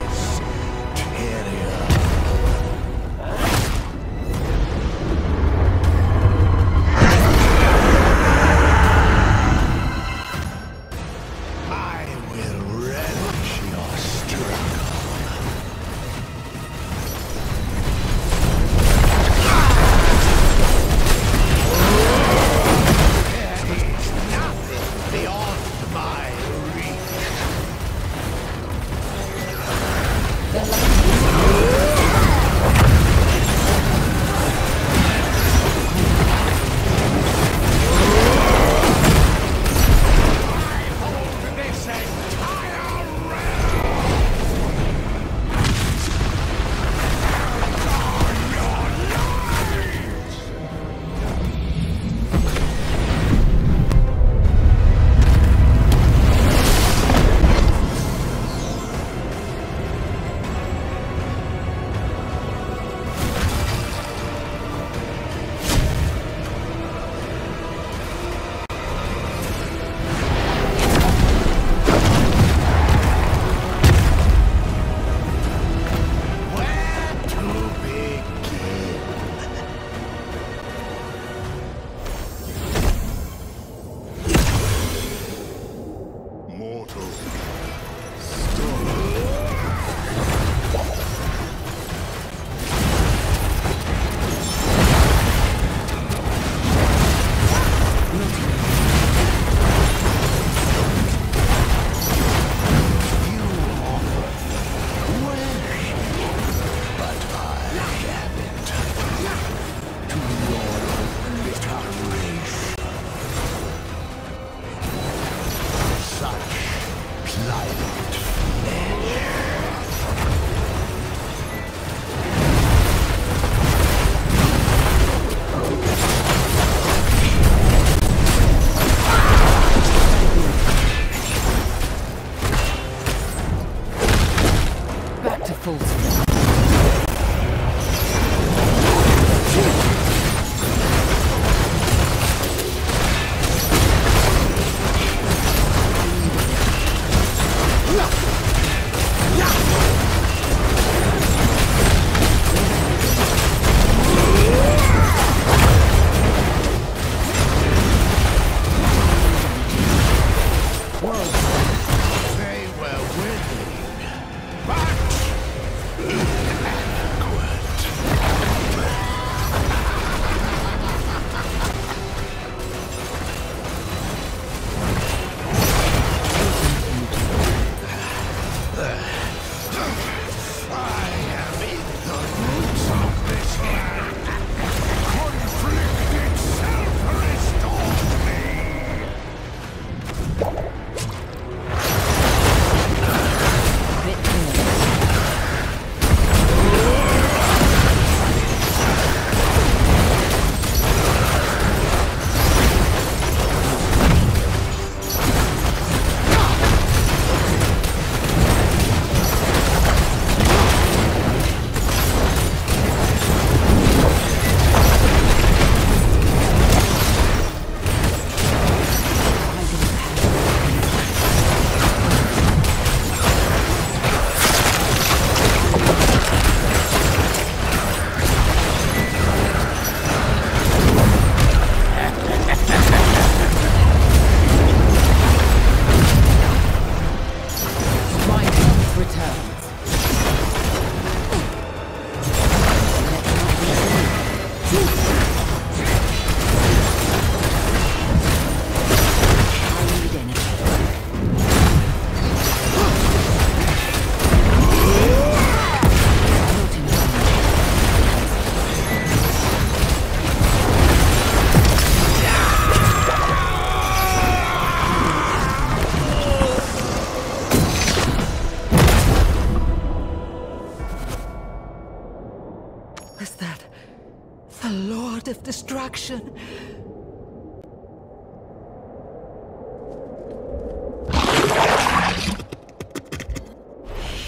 destruction.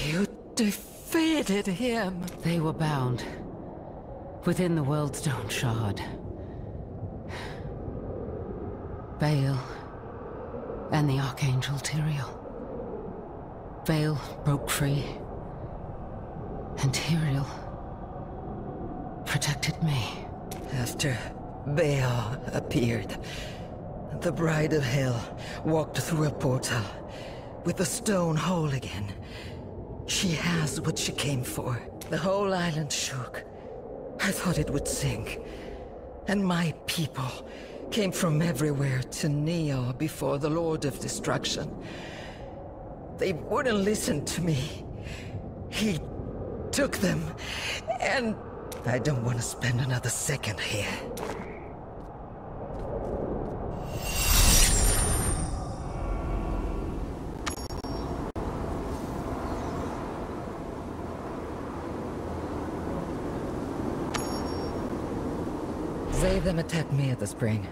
You defeated him. They were bound within the Worldstone Shard. Baal and the Archangel Tyrael. Baal broke free, and Tyrael protected me. After Baal appeared, the Bride of Hell walked through a portal with the stone whole again. She has what she came for. The whole island shook. I thought it would sink. And my people came from everywhere to kneel before the Lord of Destruction. They wouldn't listen to me. He took them, and I don't want to spend another second here. Zatham attacked me at the spring.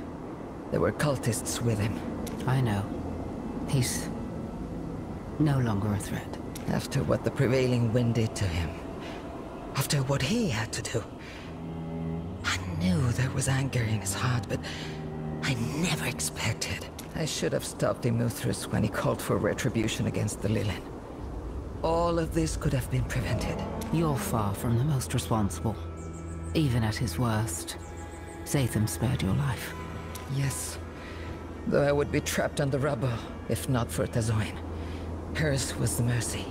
There were cultists with him. I know. He's no longer a threat. After what the prevailing wind did to him. After what he had to do. I knew there was anger in his heart, but I never expected. I should have stopped Ymuthrus when he called for retribution against the Lilith. All of this could have been prevented. You're far from the most responsible. Even at his worst, Zatham spared your life. Yes. Though I would be trapped on the rubble, if not for Tarzoine. Hers was the mercy.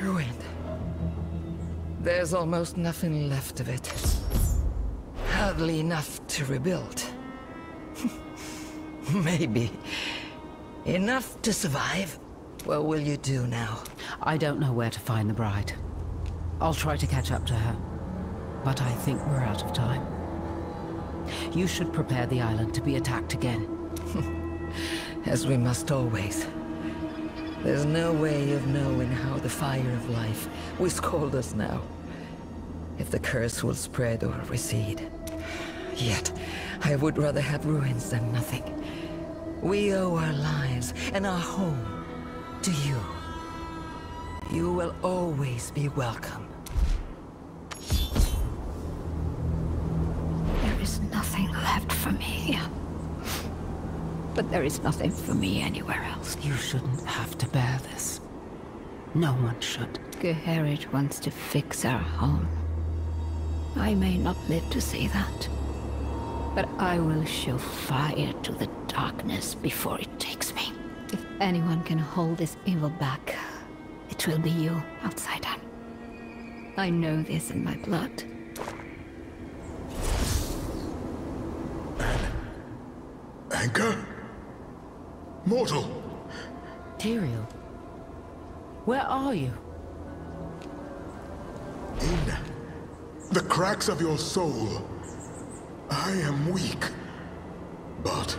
Ruined. There's almost nothing left of it. Hardly enough to rebuild. Maybe. Enough to survive? What will you do now? I don't know where to find the bride. I'll try to catch up to her, but I think we're out of time. You should prepare the island to be attacked again. As we must always. There's no way of knowing how the fire of life will scold us now. If the curse will spread or recede. Yet, I would rather have ruins than nothing. We owe our lives and our home to you. You will always be welcome. There is nothing left for me here. But there is nothing for me anywhere else. You shouldn't have to bear this. No one should. Geherit wants to fix our home. I may not live to see that. But I will show fire to the darkness before it takes me. If anyone can hold this evil back, it will be you, outsider. I know this in my blood. Anchor? Mortal! Tyrael, where are you? In the cracks of your soul, I am weak, but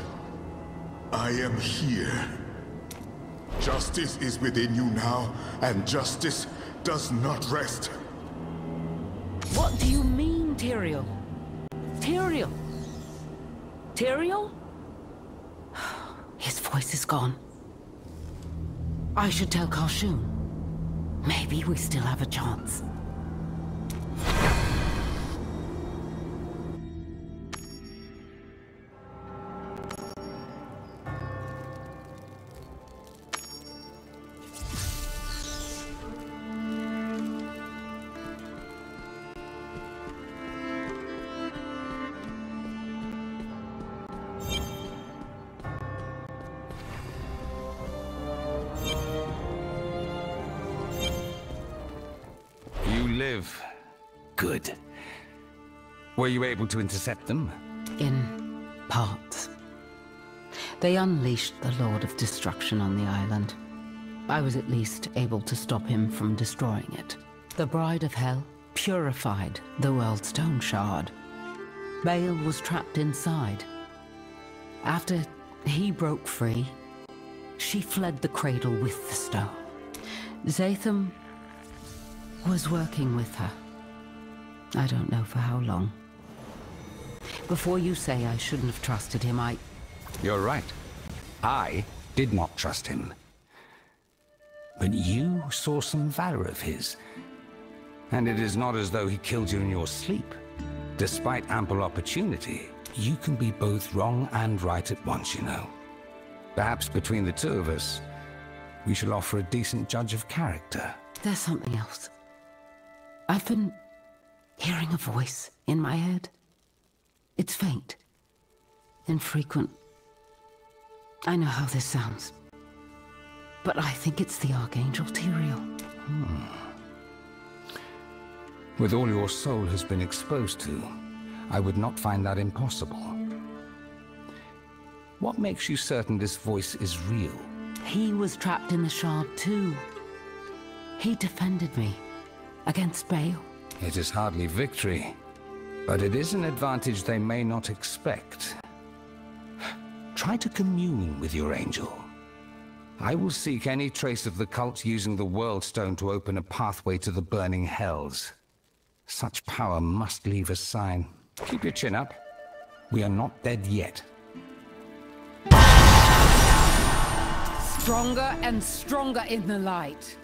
I am here. Justice is within you now, and justice does not rest. What do you mean, Tyrael? Tyrael? Tyrael? His voice is gone. I should tell Karshun. Maybe we still have a chance. Good. Were you able to intercept them? In parts. They unleashed the Lord of Destruction on the island. I was at least able to stop him from destroying it. The Bride of Hell purified the Worldstone Shard. Baal was trapped inside. After he broke free, She fled the Cradle with the stone. Zatham was working with her. I don't know for how long. Before you say I shouldn't have trusted him, You're right. I did not trust him. But you saw some valor of his. And it is not as though he killed you in your sleep. Despite ample opportunity, you can be both wrong and right at once, you know. Perhaps between the two of us, we shall offer a decent judge of character. There's something else. I've been hearing a voice in my head. It's faint, infrequent. I know how this sounds, but I think it's the Archangel Tyrael. With all your soul has been exposed to, I would not find that impossible. What makes you certain this voice is real? He was trapped in the Shard too. He defended me against Baal. It is hardly victory, but it is an advantage they may not expect. Try to commune with your angel. I will seek any trace of the cult using the World Stone to open a pathway to the burning hells. Such power must leave a sign. Keep your chin up. We are not dead yet. Stronger and stronger in the light.